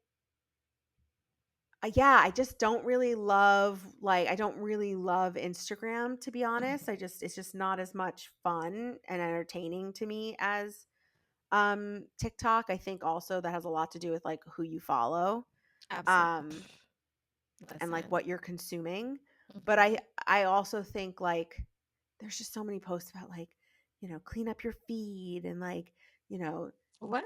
yeah, I just don't really love, like, I don't really love Instagram, to be honest. Mhm. It's just not as much fun and entertaining to me as TikTok. I think also that has a lot to do with like who you follow Absolutely. um and like Listen. what you're consuming. But Hmm. I also think like there's just so many posts about like, clean up your feed and like, you know, What?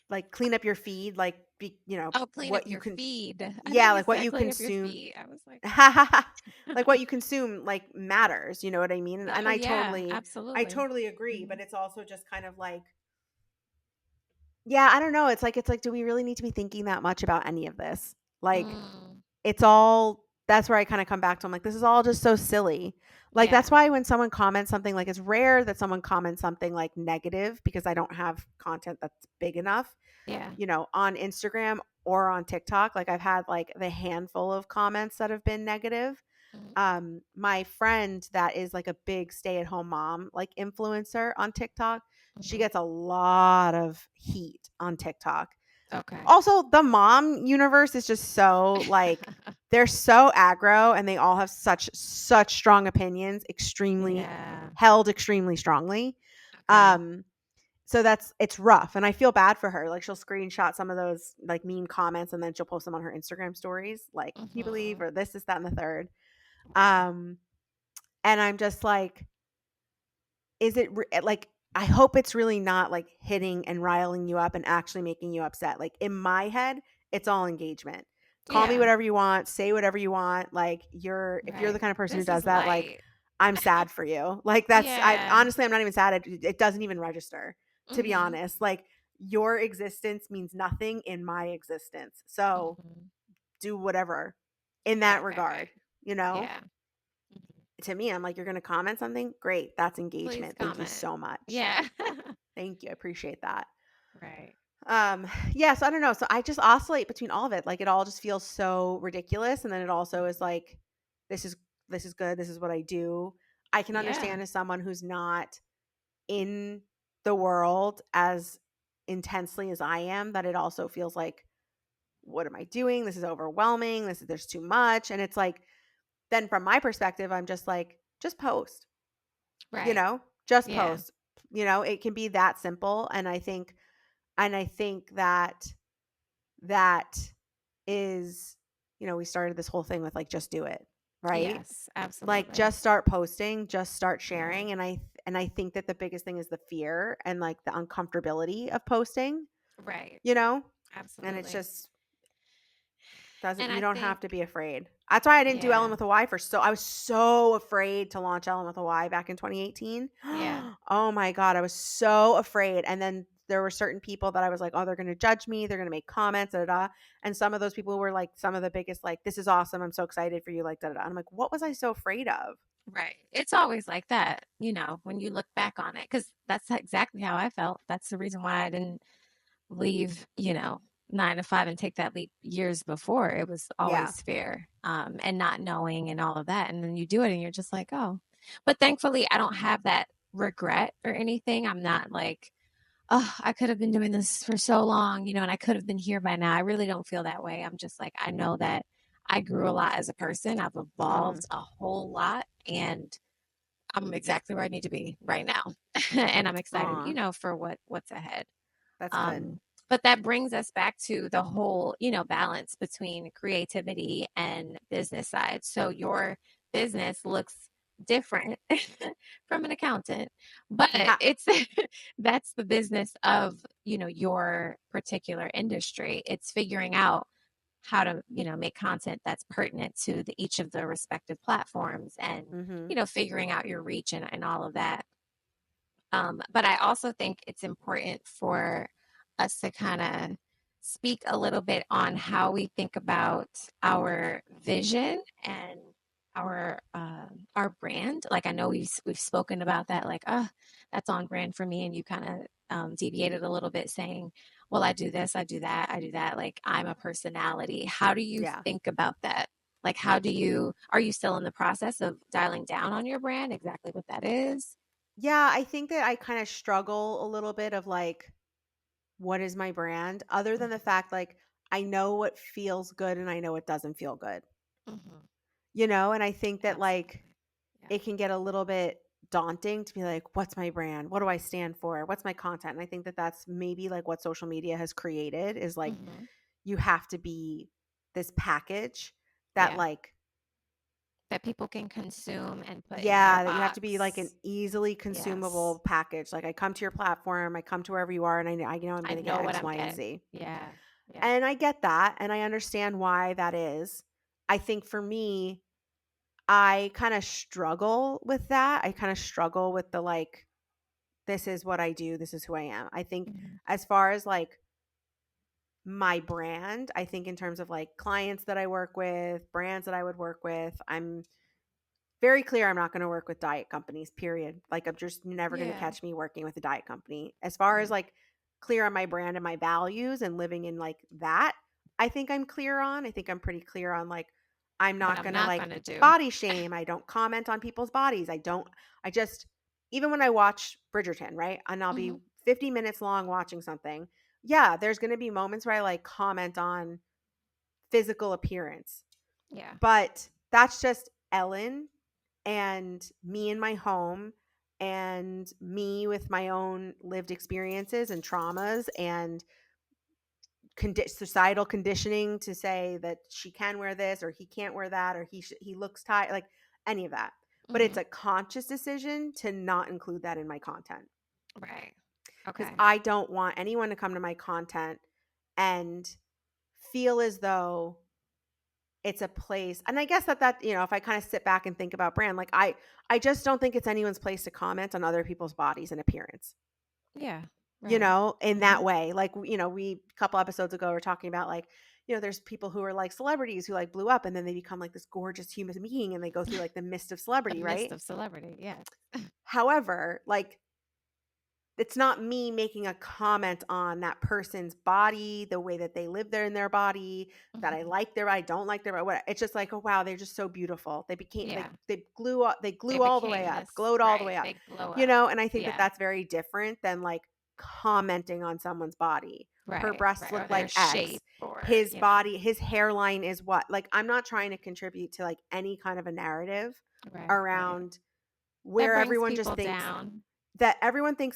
like clean up your feed, like Oh, clean up what you your can, feed. I thought yeah, you like what said you clean up your consume. feet. I was like, Like what you consume like matters, you know what I mean? And oh yeah, I absolutely. totally agree, Hmm. but it's also just kind of like, yeah, I don't know. It's like do we really need to be thinking that much about any of this? Like Mm. it's all, that's where I kind of come back to, I'm like, this is all just so silly. Like that's Yeah. why when someone comments something, like it's rare that someone comments something like negative because I don't have content that's big enough, Yeah. on Instagram or on TikTok. Like I've had like the handful of comments that have been negative. Mm-hmm. My friend that is like a big stay-at-home mom, like influencer on TikTok, she Hmm. gets a lot of heat on TikTok. Okay. Also, the mom universe is just so like, they're so aggro and they all have such strong opinions, extremely Yeah. held extremely strongly. Okay. Um so it's rough and I feel bad for her. Like she'll screenshot some of those like mean comments and then she'll post them on her Instagram stories like, can you believe, Hmm. or this that and the third. Wow. Um and I'm just like, is it like, I hope it's really not like hitting and riling you up and actually making you upset. Like in my head, it's all engagement. Call me Yeah. whatever you want, say whatever you want. Like if you're the Right. kind of person who This is does that, like light. I'm sad for you. Like I Yeah. honestly, I'm not even sad. It doesn't even register, to be Hmm. honest. Like your existence means nothing in my existence. So Hmm. do whatever in that Right. Right. regard, Right. you know? Yeah. Mhm. To me, I'm like, you're going to comment something? Great. That's Please engagement. Thank you comment. so much. Yeah. Thank you. I appreciate that. Right. Um, yeah, so I don't know. So I just oscillate between all of it. Like it all just feels so ridiculous. And then it also is Mhm. like, this is this is good. This is what I do. I can Yeah. understand as someone who's not in the world as intensely as I am, that it also feels like, what am I doing? This is overwhelming. There's too much. And it's like, then from my perspective, I'm just like, just post. you Right. know just Yeah. post. It can be that simple. And I think that is, we started this whole thing with like, just do it, right? Yes. Like Absolutely. just start posting, just start Yeah. sharing. And I think that the biggest thing is the fear and like the uncomfortability of posting, Right. you know and it's Absolutely. just doesn't, And you I don't think, have to be afraid. That's why I didn't do Ellen yeah. with a Y for, so I was so afraid to launch Ellen with a Y back in 2018. Yeah. Oh my god, I was so afraid. And then there were certain people that I was like, oh, they're going to judge me, they're going to make comments, da, da, da. And some of those people were like some of the biggest, like, this is awesome, I'm so excited for you, like, da, da, da. I'm like, what was I so afraid of? Right. It's always like that, when you look back on it, because that's exactly how I felt. That's the reason why I didn't leave, 9 to 5 and take that leap years before. It was Yeah. always fear, and not knowing and all of that. And then you do it and you're just like, oh. But thankfully, I don't have that regret or anything. I'm not like, oh, I could have been doing this for so long, and I could have been here by now. I really don't feel that way. I'm just like, I know that I grew a lot as a person. I've Mhm. evolved a whole lot, and I'm exactly where I need to be right now. And I'm excited, Aw, for what's ahead. that's good. Um, but that brings us back to the whole, balance between creativity and business side. So your business looks different from an accountant, but Ha it's that's the business of, your particular industry. It's figuring out how to, make content that's pertinent to each of the respective platforms and, Mhm. figuring out your reach and all of that. But I also think it's important for us to kind of speak a little bit on how we think about our vision and our brand. Like I know we've spoken about that, like, oh, that's on brand for me, and you kind of deviated a little bit, saying, "Well, I do this, I do that, I do that." Like I'm a personality. How do you Yeah. think about that? Like, are you still in the process of dialing down on your brand, exactly what that is? Yeah, I think that I kinda struggle a little bit of, like, what is my brand? Other than the Mhm. fact, like, I know what feels good and I know what doesn't feel good, Mhm. And I think that, like, Absolutely. Yeah. it can get a little bit daunting to be like, "What's my brand? What do I stand for? What's my content?" And I think that that's maybe, like, what social media has created is, like, Mhm. you have to be this package that, Yeah. like That people can consume and put in their yeah, that you have to be, like, an box. easily Yes. consumable package. Like, I come to your platform, I come to wherever you are, and I know I'm I gonna get know what X, I'm Y, and getting. Z. Yeah. Yeah. And I get that, and I understand why that is. I think for me, I kinda struggle with that. I kinda struggle with the, like, "This is what I do, this is who I am." I think Mhm. as far as, like, my brand, I think in terms of, like, clients that I work with, brands that I would work with, I'm very clear I'm not gonna work with diet companies, period. Like, I'm just never gonna Yeah. catch me working with a diet company. As far as, Yeah. like, clear on my brand and my values and living in, like, that, I think I'm clear on. I think I'm pretty clear on, like, I'm What not I'm gonna, not like, gonna do. body shame. I don't comment on people's bodies. I just even when I watch Bridgerton, right? And I'll be Mhm. 50 minutes long watching something. Yeah, there's gonna be moments where I, like, comment on physical appearance. Yeah. But that's just Ellen and me in my home and me with my own lived experiences and traumas and societal conditioning to say that she can wear this or he can't wear that or he looks tight, like any of that. But it's Mhm. a conscious decision to not include that in my content Right. because Okay. I don't want anyone to come to my content and feel as though it's a place. And I guess that if I kind of sit back and think about brand, like I just don't think it's anyone's place to comment on other people's bodies and appearance, Yeah. Right. in that Mhm. way. Like, we a couple episodes ago were talking about, like, there's people who are like celebrities who, like, blew up and then they become like this gorgeous human being and they go through like the mist of The celebrity, mist right? of celebrity. Yes. However, like, it's not me making a comment on that person's body, the way that they live there in their body, that I Mhm. like their body, don't like their body. It's just like, oh wow, they're just so beautiful. They became Yeah. they They glue all the way became up, this, glowed all the right. way up. They glow up. And I think that Yeah. that's very different than, like, commenting on someone's body. Her Right. breasts Right. Or look their like X. shape or, His body, his hairline is what? Like, I'm not trying to contribute to, like, any kind of a narrative right. Right. around That where brings everyone just people thinks down.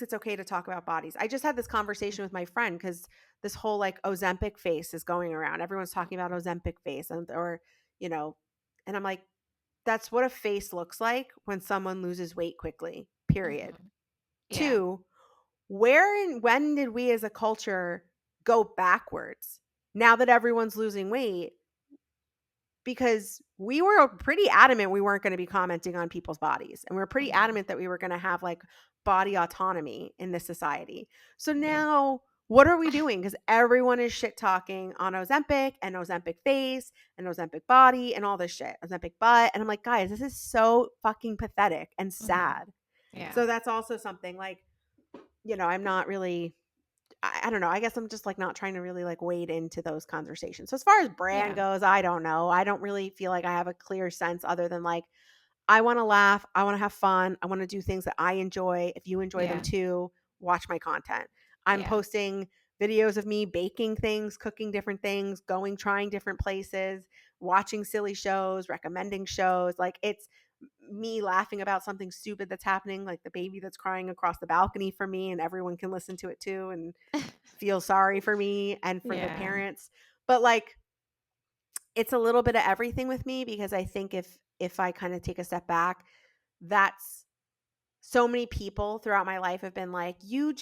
it's okay to talk about bodies. I just had this conversation with my friend because this whole, like, Ozempic face is going around. Everyone's talking about Ozempic face you know, and I'm like, that's what a face looks like when someone loses weight quickly, period. Mhm. Yeah. Two, where and when did we as a culture go backwards? Now that everyone's losing weight, because we were pretty adamant we weren't going to be commenting on people's bodies, and we're pretty Mhm. adamant that we were going to have, like, body autonomy in this society. So Yeah. now what are we doing? Because everyone is shit talking on Ozempic and Ozempic face and Ozempic body and all this shit, Ozempic butt, and I'm like, guys, this is so fucking pathetic and Mhm. sad. Yeah. So that's also something, like, I'm not really, I don't know. I guess I'm just, like, not trying to really, like, wade into those conversations. So as far as brand Yeah. goes, I don't know. I don't really feel like I have a clear sense other than, like, I want to laugh. I want to have fun. I want to do things that I enjoy. If you enjoy them Yeah. too, watch my content. I'm Yeah. posting videos of me baking things, cooking different things, trying different places, watching silly shows, recommending shows. Like it's me laughing about something stupid that's happening, like the baby that's crying across the balcony for me, and everyone can listen to it too and feel sorry for me and for the Yeah. parents. But like it's a little bit of everything with me because I think if I kind of take a step back, that's so many people throughout my life have been like, you've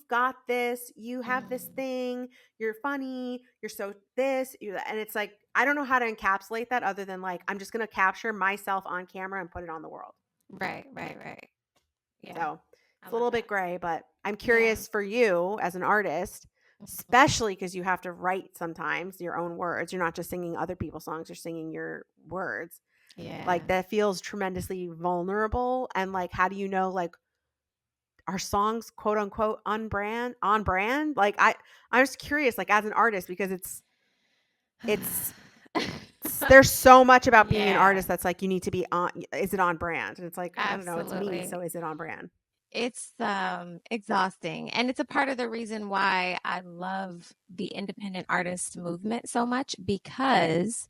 got this, you have this thing, you're funny, you're so this, you and it's like I don't know how to encapsulate that other than like I'm just going to capture myself on camera and put it on the world. Right, right, right. Yeah. So I it's a love little bit that. gray, but I'm Yeah. curious for you as an artist, Mhm. especially because you have to write sometimes your own words. You're not just singing other people's songs, you're singing your words. Like Yeah. that feels tremendously vulnerable. And like, how do you know, like, are songs quote unquote on brand? Like I'm just curious, like as an artist, because it's there's so much about being an Yeah, artist that's like you need to be on, is it on brand? And it's like, I don't know, it's me, absolutely. so is it on brand? It's exhausting. And it's a part of the reason why I love the independent artist movement so much because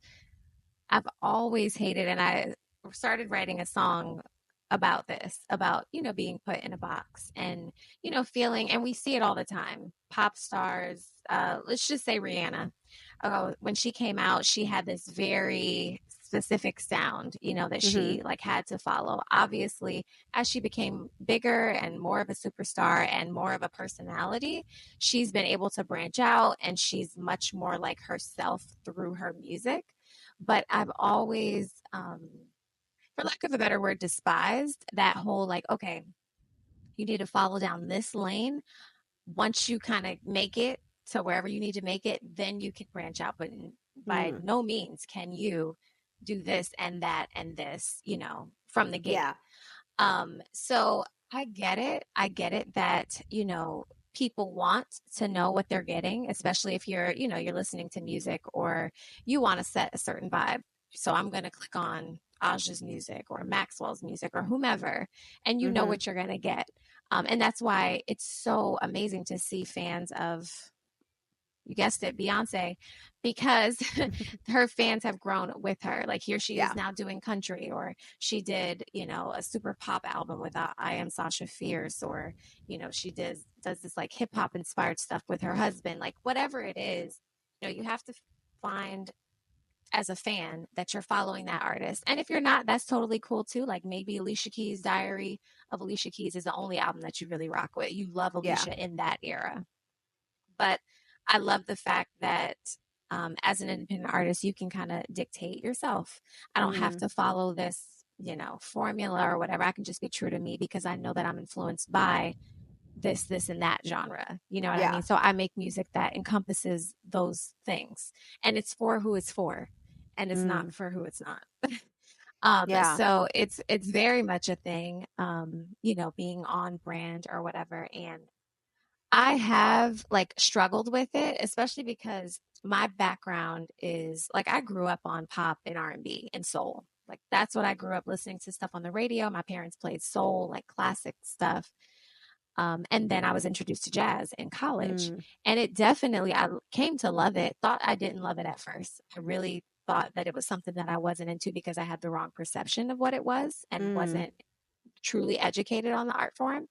I've always hated, and I started writing a song about this, about, being put in a box and, feeling, and we see it all the time. Pop stars, let's just say Rihanna. When she came out, she had this very specific sound, that Mm-hmm. she like had to follow. Obviously, as she became bigger and more of a superstar and more of a personality, she's been able to branch out and she's much more like herself through her music. But I've always, for lack of a better word, despised that whole like, okay, you need to follow down this lane. Once you kind of make it to wherever you need to make it, then you can branch out. But by Mm. no means can you do this and that and this, from the gate. Yeah. So I get it. I get it that, people want to know what they're getting, especially if you're listening to music or you want to set a certain vibe. So I'm going to click on Aja's music or Maxwell's music or whomever, and you know Mm-hmm. what you're going to get. And that's why it's so amazing to see fans of, you guessed it, Beyonce, because her fans have grown with her. Like here she is Yeah. now doing country, or she did, a super pop album with I Am Sasha Fierce, or, she does this like hip hop inspired stuff with her husband. Like whatever it is, you have to find as a fan that you're following that artist. And if you're not, that's totally cool too. Like maybe Alicia Keys' Diary of Alicia Keys is the only album that you really rock with. You love Yeah. Alicia in that era. But I love the fact that as an independent artist, you can kind of dictate yourself. I don't have Mm. to follow this, formula or whatever. I can just be true to me because I know that I'm influenced by this, and that genre. You know what I Yeah. mean? So I make music that encompasses those things. And it's for who it's for. And it's Mm. not for who it's not. Yeah. So it's very much a thing, being on brand or whatever. And I have like struggled with it, especially because my background is like I grew up on pop and R&B and soul. Like that's what I grew up listening to, stuff on the radio. My parents played soul, like classic stuff. And then I was introduced to jazz in college, Mm. and it definitely, I came to love it. Thought I didn't love it at first. I really thought that it was something that I wasn't into because I had the wrong perception of what it was and Mm. wasn't truly educated on the art form.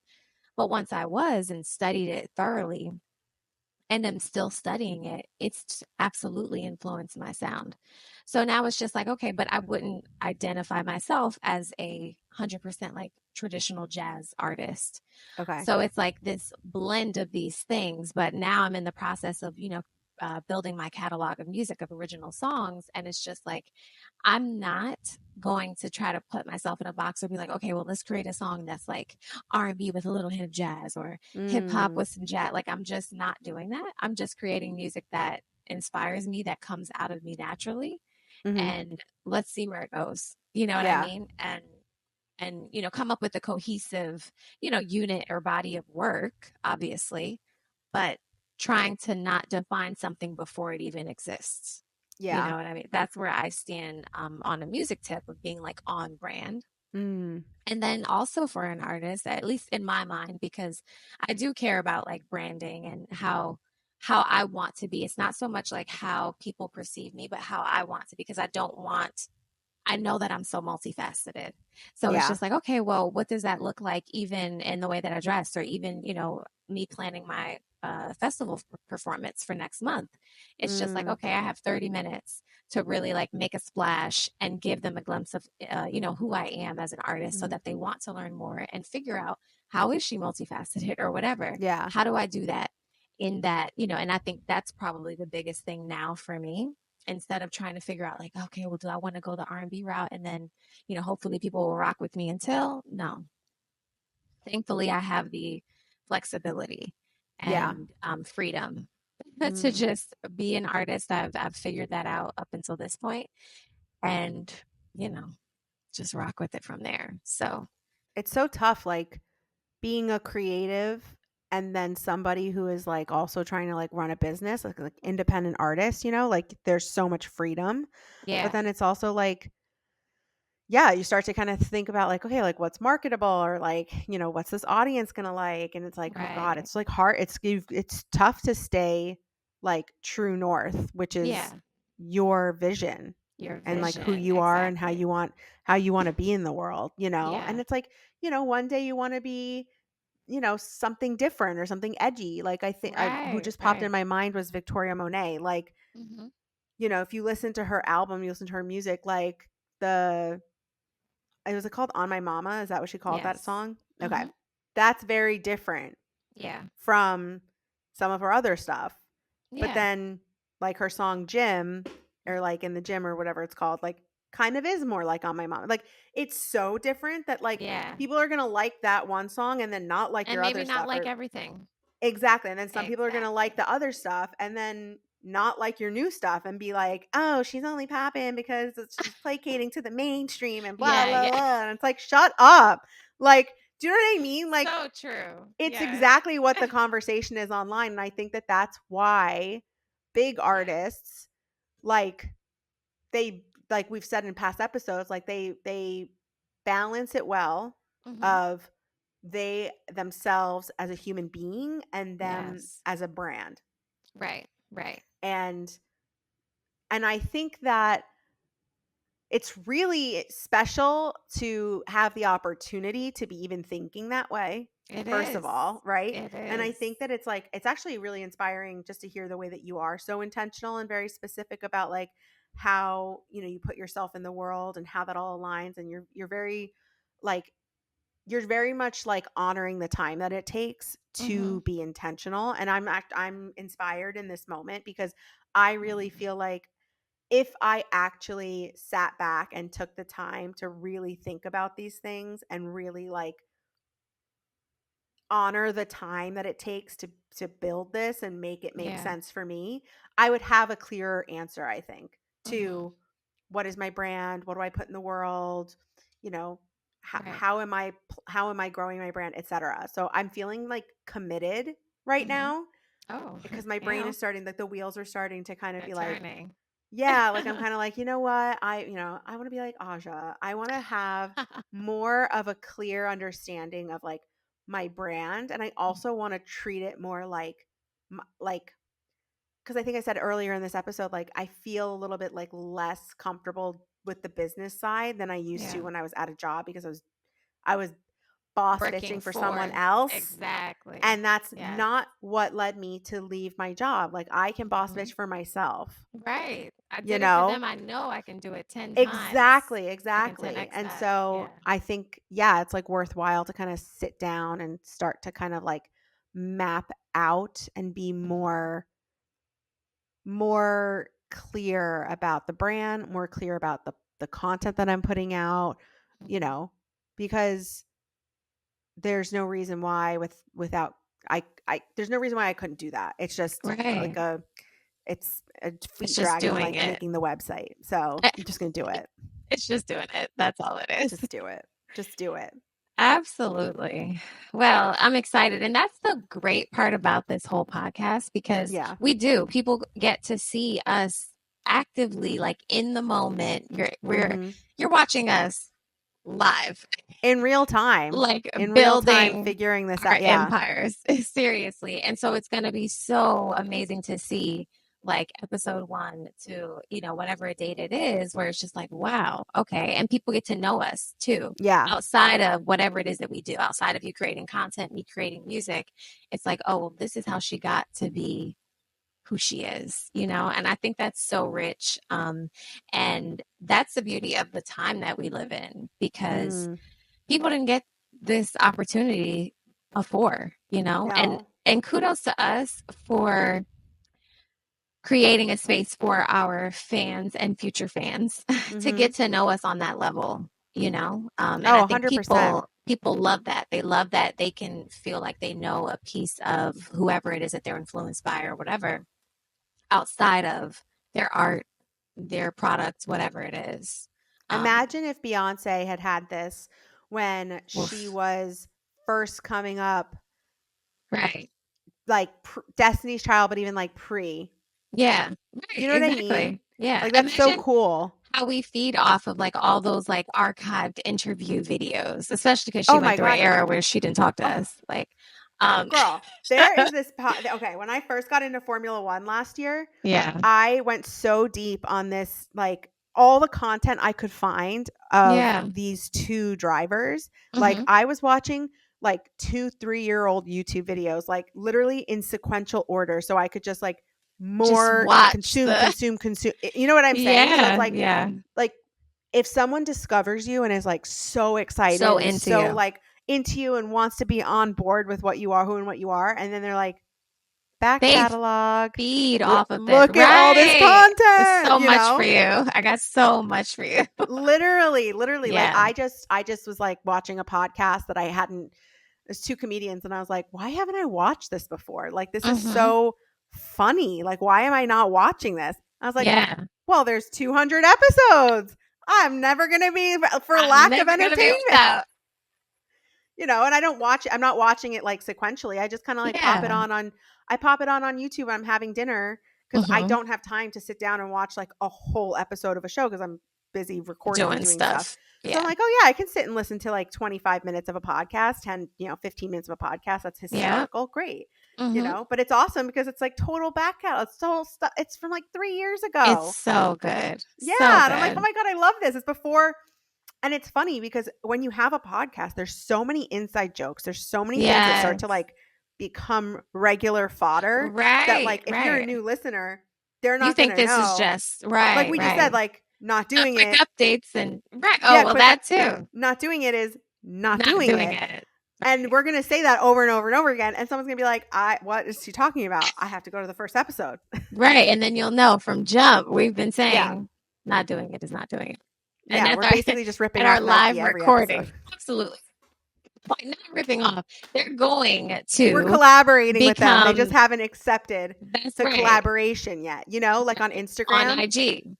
But once I was and studied it thoroughly, and I'm still studying it, it's absolutely influenced my sound. So now it's just like, okay, but I wouldn't identify myself as 100% like traditional jazz artist. Okay. So it's like this blend of these things. But now I'm in the process of, building my catalog of music of original songs. And it's just like, I'm not going to try to put myself in a box or be like, okay, well, let's create a song that's like R&B with a little hint of jazz or hip hop Mm. with some jazz. Like, I'm just not doing that. I'm just creating music that inspires me, that comes out of me naturally. Mm-hmm. And let's see where it goes. You know what I Yeah. mean? And come up with a cohesive, unit or body of work, obviously, but trying to not define something before it even exists. You Yeah. know what I mean? That's where I stand on a music tip of being like on brand. Mm. And then also for an artist, at least in my mind, because I do care about like branding and how I want to be. It's not so much like how people perceive me, but how I want to be, because I know that I'm so multifaceted. So it's Yeah. just like, okay, well, what does that look like even in the way that I dress, or even, me planning my festival performance for next month? It's just like, Mm, okay, I have 30 minutes to really like make a splash and give them a glimpse of, who I am as an artist, so mhm. that they want to learn more and figure out, how is she multifaceted or whatever? Yeah. How do I do that in that, and I think that's probably the biggest thing now for me, instead of trying to figure out like, okay, well, do I want to go the R&B route, and then, hopefully people will rock with me until no. Thankfully, I have the flexibility Yeah. and freedom to Mm. just be an artist. I've figured that out up until this point, and you know, just rock with it from there. So It's so tough, like being a creative and then somebody who is like also trying to like run a business, like independent artist, like there's so much freedom. But yeah, then it's also like, yeah, you start to kind of think about like, okay, like what's marketable, or like, what's this audience gonna like? And it's like, oh God, right, it's like hard. It's tough to stay like true north, which is yeah, your vision your and like who vision, you are and exactly, how you want to be in the world. And yeah, it's like, one day you want to be, something different or something edgy. Like I think who right, just popped in right, my mind was Victoria Monet. Like, hmm, if you listen to her album, you listen to her music, like the was it called On My Mama? Is that what she called that yes, song? Okay. hmm, That's very different yeah, from some of her other stuff. But yeah, then like her song Gym, or like in the gym or whatever it's called, like kind of is more like On My Mama. Like it's so different that like yeah, people are going to like that one song and then not like and your maybe other not stuff, like or everything. exactly. And then some people are going to like Exactly. the other stuff and then not like your new stuff and be like, oh, she's only popping because she's placating to the mainstream and blah, Yeah, blah, yeah. blah. And it's like, shut up. Like, do you know what I mean? Like, So true. it's Yes. exactly what the conversation is online. And I think that that's why big Yeah. artists, like, like we've said in past episodes, like they balance it well Mhm. of they themselves as a human being and them Yes. as a brand. Right. Right. And I think that it's really special to have the opportunity to be even thinking that way, It first of is. all, right? It And I is. think that it's like it's actually really inspiring just to hear the way that you are so intentional and very specific about like how, you put yourself in the world and how that all aligns, and you're very like you're very much like honoring the time that it takes to Mhm. be intentional. And I'm inspired in this moment because I really Mhm. feel like if I actually sat back and took the time to really think about these things and really like honor the time that it takes to build this and make it make Yeah. sense for me, I would have a clearer answer, I think, Mhm. to what is my brand, what do I put in the world, you know, Right. how am I growing my brand, etc. So I'm feeling like committed right Mhm. now Oh, because my brain yeah. is starting, like the wheels are starting to kind of They're be like, turning. yeah, like I'm kind of like, you know what? I want to be like Aja. I want to have more of a clear understanding of like my brand. And I also want to treat it more like, like, because I think I said earlier in this episode, like I feel a little bit like less comfortable with the business side than I used to Yeah. when I was at a job because I was boss Working bitching for someone for. else. Exactly. And that's Yes. not what led me to leave my job. Like I can boss Mhm. bitch for myself, Right. I you did it for know? them. I know I can do it 10 times. Exactly, I can exactly. 10x And that. so Yeah. I think, yeah, it's like worthwhile to kind of sit down and start to kind of like map out and be Mhm. more clear about the brand, more clear about the content that I'm putting out, you Mhm. know, because there's no reason why without I there's no reason why I couldn't do that. It's just like Right. it's a It's feet just dragging doing like it. making the website. So I'm just gonna do it. It's just doing it. That's all it is. Just do it. Just do it. Absolutely. Well, I'm excited. And that's the great part about this whole podcast, because Yeah. people get to see us actively, like in the moment. Mhm. You're watching us live, in real time. like In real time building figuring this our out. Yeah. empires. Seriously. And so it's going to be so amazing to see like episode 1 to, whatever date it is, where it's just like, wow, okay. And people get to know us too, Yeah. outside of whatever it is that we do, outside of you creating content, me creating music. It's like, oh, well, this is how she got to be who she is, and I think that's so rich. And that's the beauty of the time that we live in, because people didn't get this opportunity before, and No. kudos to us for creating a space for our fans and future fans to Mm-hmm. get to know us on that level, and Oh, I think 100%. people love that. They love that they can feel like they know a piece of whoever it is that they're influenced by or whatever, outside of their art, their products, whatever it is. Imagine if Beyonce had had this when she Oof. was first coming up, Right. like Destiny's Child, but even like pre. Yeah. You Right. know what I mean? Exactly. Yeah. Like, that's so Imagine cool. how we feed off of like all those like archived interview videos, especially because she Oh went my through an God. era where she didn't talk to Oh, us. Like, um, girl, there is this. Okay, when I first got into Formula One last year, yeah. I went so deep on this, like all the content I could find of Yeah. these two drivers. Like, Mm-hmm. I was watching like 2-3-year-old YouTube videos, like literally in sequential order. So I could just like Just more watch consume, the, consume, consume. You know what I'm saying? So it's yeah. like, Yeah. like if someone discovers you and is like so excited So and into so you. like into you and wants to be on board with what you are, who and what you are, and then they're like, back They catalog, feed off of that. look at all this Right. It's content, so much for you. I got so much for you. literally, like Yeah. I just was like watching a podcast that I hadn't. There's two comedians, and I was like, why haven't I watched this before? Like, this is Mm-hmm. so funny. Like, why am I not watching this? I was like, Yeah. well, there's 200 episodes. I'm never gonna be for I'm lack of never gonna be entertainment. without. And I don't watch it. I'm not watching it like sequentially. I just kind of like pop it Yeah. on I pop it on YouTube when I'm having dinner, because I Mm-hmm. don't have time to sit down and watch like a whole episode of a show because I'm busy recording and Doing doing stuff. stuff. So I'm Yeah. like, oh yeah, I can sit and listen to like 25 minutes of a podcast, 10, 15 minutes of a podcast. That's Yeah. hysterical. Great. Mm-hmm. But it's awesome because it's like total back out. It's total stuff. It's from like 3 years It's ago. so good. So Yeah. And I'm like, oh good. my God, I love this. It's before. And it's funny because when you have a podcast, there's so many inside jokes. There's so many things that start Yes. to like become regular fodder that, Right. like, if you're a Right. new listener, they're You not going think to this is know. just Like right, we just said, right. like not doing Quick it. updates and right. Oh, Yeah. well, that too. Not doing it is not Not doing doing it. it. And we're going to say that over and over and over again. And someone's going to be like, what is she talking about? I have to go to the first episode. Right. And then you'll know from jump, we've been Yeah. saying not doing it is not doing it. And Yeah. that's We're our basically just ripping and our off live Nike every recording. episode. Absolutely. Like, not ripping off. They're going We're to collaborating with them. They just become haven't accepted that's the right. collaboration yet. Like on On Instagram, IG.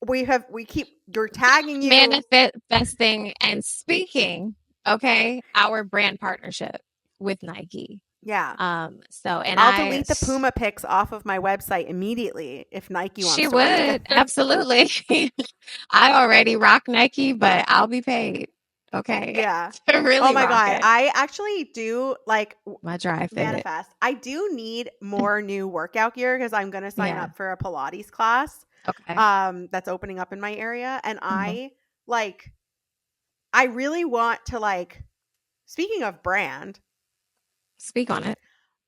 you're tagging you. Manifesting and speaking, okay, our brand partnership with Nike. Yeah. So and I'll delete the Puma pics off of my website immediately if Nike wants she to work would together. absolutely. I already rock Nike, but I'll be paid. Okay. Yeah. To really Oh my rock God. it. I actually do like My dry fit. manifest. I do need more new workout gear because I'm going to sign Yeah. up for a Pilates class. Okay. That's opening up in my area. And Mhm. I really want to, like, speaking of brand, Speak on it.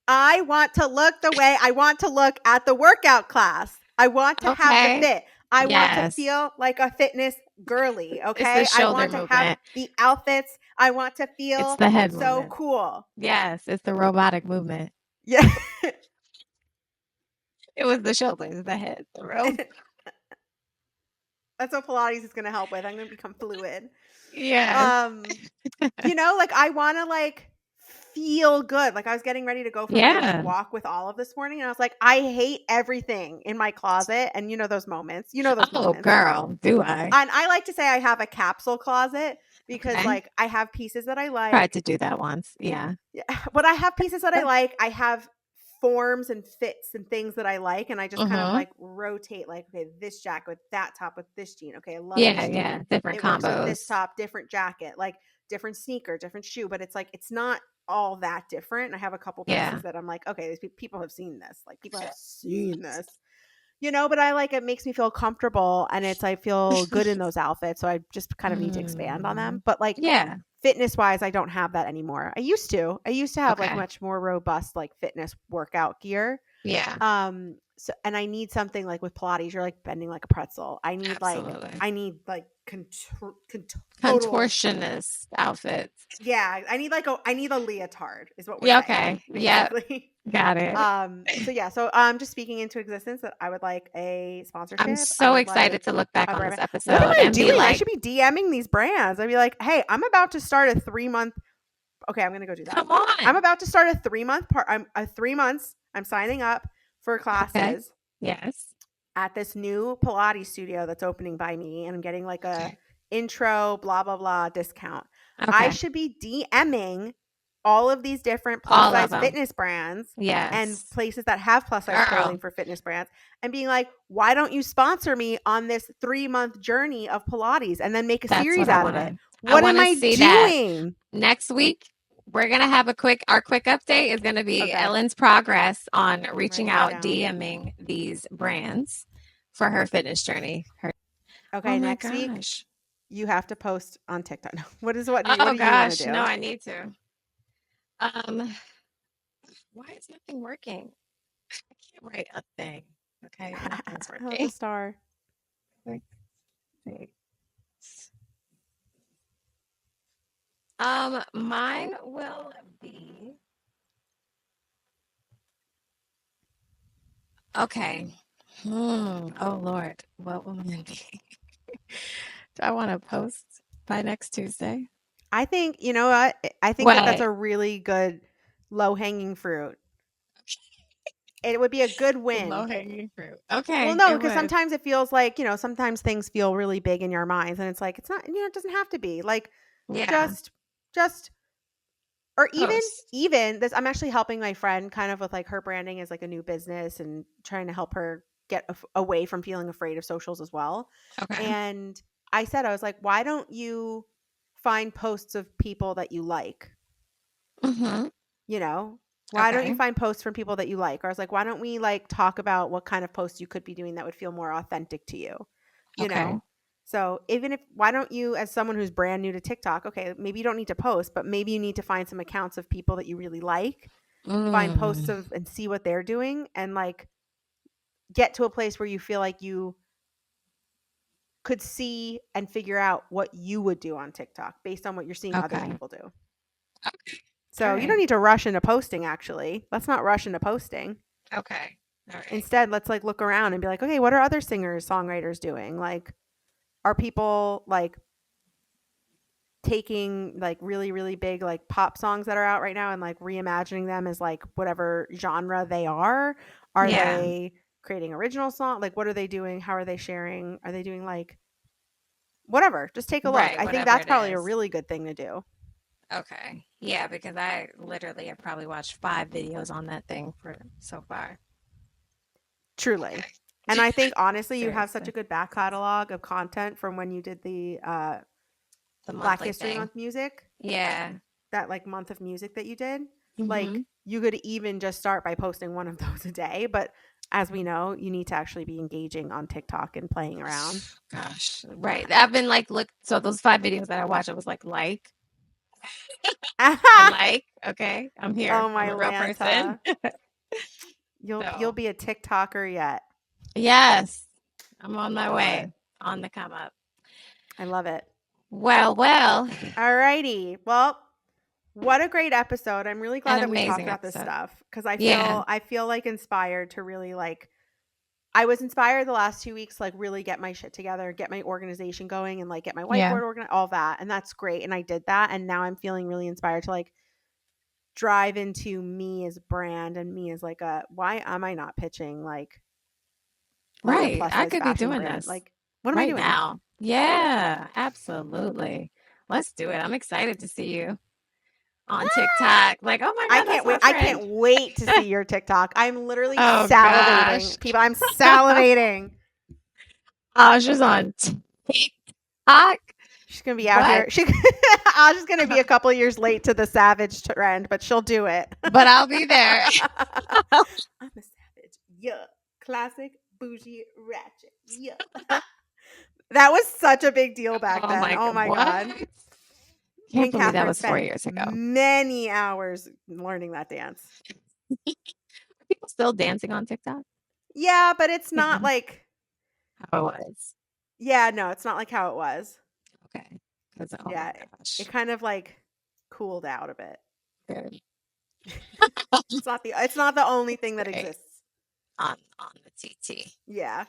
I want to look the way I want to look at the workout class. I want to have Okay. the fit. I want to Yes. feel like a fitness girly. It's Okay. the I shoulder want to have movement. the outfits. I want to It's feel the head so movement. cool. Yes, it's the robotic movement. Yeah. It was the shoulders, the head, the rope. That's what Pilates is going to help with. I'm going to become fluid. Yes. Like I want to like feel good. Like I was getting ready to go for my like walk with Olive this morning, and I was like, I hate everything in my closet. And those moments. Those Oh, moments. girl, do I? And I like to say I have a capsule closet because Okay. like I have pieces that I like. Tried to do that once. Yeah. Yeah, but I have pieces that I like. I have forms and fits and things that I like, and I just kind of Mm-hmm. like rotate, like, okay, this jacket with that top with this jean. Okay, I love Yeah, this jean. yeah. Different It works with this combos. top, different jacket, like different sneaker, different shoe, but it's like it's not all that different. I have a couple Yeah. pieces that I'm like, okay, these people have seen this. Like people have seen this. But I like it makes me feel comfortable and I feel good in those outfits. So I just kind of need to expand on them. Mm. But like Yeah. fitness wise, I don't have that anymore. I used to. I used to have like Okay. much more robust like fitness workout gear. Yeah. So and I need something like with Pilates, you're like bending like a pretzel. Absolutely. I need like total Contortionist outfits. yeah, I need a leotard is what we're Yeah, saying, okay. Yeah. basically. Got it. So just speaking into existence that I would like a I'm sponsorship. I so would excited like to look back a on brand. this What am episode I and be doing? I like, should be DMing these brands. I'd be like, hey, I'm about to start a 3 month. Okay, I'm gonna go do that. come I'm on. about to start a 3 month part. I'm 3 months. I'm signing up for Okay. classes Yes. at this new Pilates studio that's opening by me, and I'm getting like a Okay. intro blah blah blah discount. I Okay. should be DMing all of these different plus All of size them. fitness brands and Yes. places that have plus size clothing Girl, for fitness brands and being like, why don't you sponsor me on this 3 month journey of Pilates and then make a that's series what I out of want it? to. I What want am to I see that. doing? Next week, we're going to have our quick update is going to be Okay. Ellen's progress on I'm reaching writing it out, down. DMing these brands for her fitness journey. Oh Okay, my next week gosh. you have to post on TikTok. What Oh do you want to gosh. No, do? I need to. Um, why is nothing working? I can't write a thing. Okay, nothing's Oh, the working. star. Wait. Mine will be okay. Oh Lord, what will mine be? Do I want to post by next Tuesday? I think, you know what? I think that that's What? a really good low hanging fruit. It would be a good Low win. hanging fruit. Well, Okay, no, it because would. sometimes it feels like, sometimes things feel really big in your minds and it's like, it's not, it doesn't have to be. Like Yeah, just just or post. even this I'm actually helping my friend kind of with like her branding as like a new business and trying to help her get away from feeling afraid of socials as well. Okay. And I was like, why don't you find posts of people that you like? Mm-hmm. You know, why don't you Okay. find posts from people that you like? Or I was like, why don't we like talk about what kind of posts you could be doing that would feel more authentic to you? You Okay. know? So even if why don't you as someone who's brand new to TikTok, okay, maybe you don't need to post, but maybe you need to find some accounts of people that you really like, find posts Mm. of and see what they're doing and like get to a place where you feel like you could see and figure out what you would do on TikTok based on what you're seeing other Okay. people do. Okay. All So you don't right. need to rush into posting actually. Let's not rush into posting. Okay. All right. Instead, let's like look around and be like, okay, what are other singers, songwriters doing? Like, are people like taking like really, really big like pop songs that are out right now and like reimagining them as like whatever genre they are? Are Yeah. they creating original song? Like, what are they doing? How are they sharing? Are they doing like whatever? Just take a look. Right. I think Whatever that's it probably a is. really good thing to do. Okay. Yeah, because I literally have probably watched 5 videos on that thing for so far. Truly. And Okay. I think honestly, you have such a Seriously. good back catalog of content from when you did the The Black monthly History thing. Month music, Yeah. that like month of music that you did. Like Mm-hmm. you could even just start by posting one of those a day. But as we know, you need to actually be engaging on TikTok and playing around. Gosh. Right. I've been like, look, so those 5 videos that I watched, I was like, I like, okay, I'm here. Oh I'm my a real person. Lanta. You'll So, be a TikToker yet. yes, I'm on I my love it. way, on the come up. I love it. Well, All righty. Well, what a great episode. I'm really an glad that we talked amazing about this episode. stuff because Yeah. I feel like inspired to really like I was inspired the last 2 weeks to like really get my shit together, get my organization going and like get my Yeah. whiteboard organized, all that. And that's great. And I did that. And now I'm feeling really inspired to like drive into me as brand and me as like why am I not pitching like a Right. plus I size could be fashion doing brand? this Like, what am I right doing? now. Yeah, absolutely. Let's do it. I'm excited to see you. on TikTok. Like, oh my God, that's my I friend. can't wait to see your TikTok. I'm literally Oh salivating. gosh. People, I'm salivating. She's on TikTok. She's gonna be out What? here. I'm just gonna be a couple years late to the savage trend, but she'll do it. But I'll be there. I'm a savage. Yeah. Classic, bougie, ratchet. Yeah. That was such a big deal back Oh then. my Oh God. my What? God. Me Can't and believe that Catherine was 4 spent years ago. many hours learning that dance. Are people still dancing on TikTok? Yeah, but it's Yeah. not like, How it was. yeah, no, it's not like how it was. Okay. Because, oh my Yeah, gosh. it kind of like cooled out a bit. Good. It's not the only thing that Great. exists. On the TT. Yeah.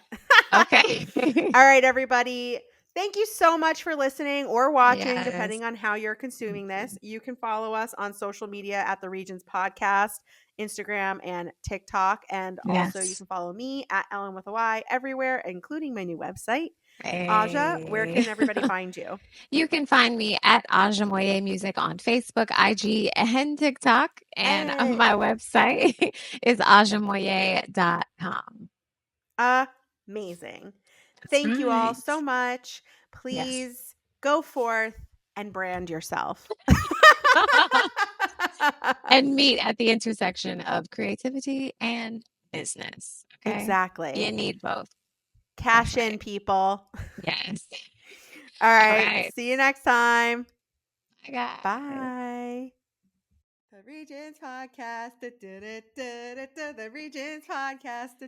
Okay. All right, everybody. Thank you so much for listening or watching, Yes. depending on how you're consuming this. You can follow us on social media at the Regents Podcast, Instagram, and TikTok. And also, you Yes. can follow me at Ellen with a Y everywhere, including my new website. Aja, where Hey. can everybody find you? You can find me at Aja Moye Music on Facebook, IG, and TikTok. And Hey. my website is ajamoye.com. Amazing. That's Thank you all right. so much. Yes. Please go forth and brand yourself. And meet at the intersection of creativity and business. Okay. Exactly. You need both. Cash in, people. Yes. All All right. right. See you next time. Bye, guys. Bye. The Regents Podcast. The Regents Podcast.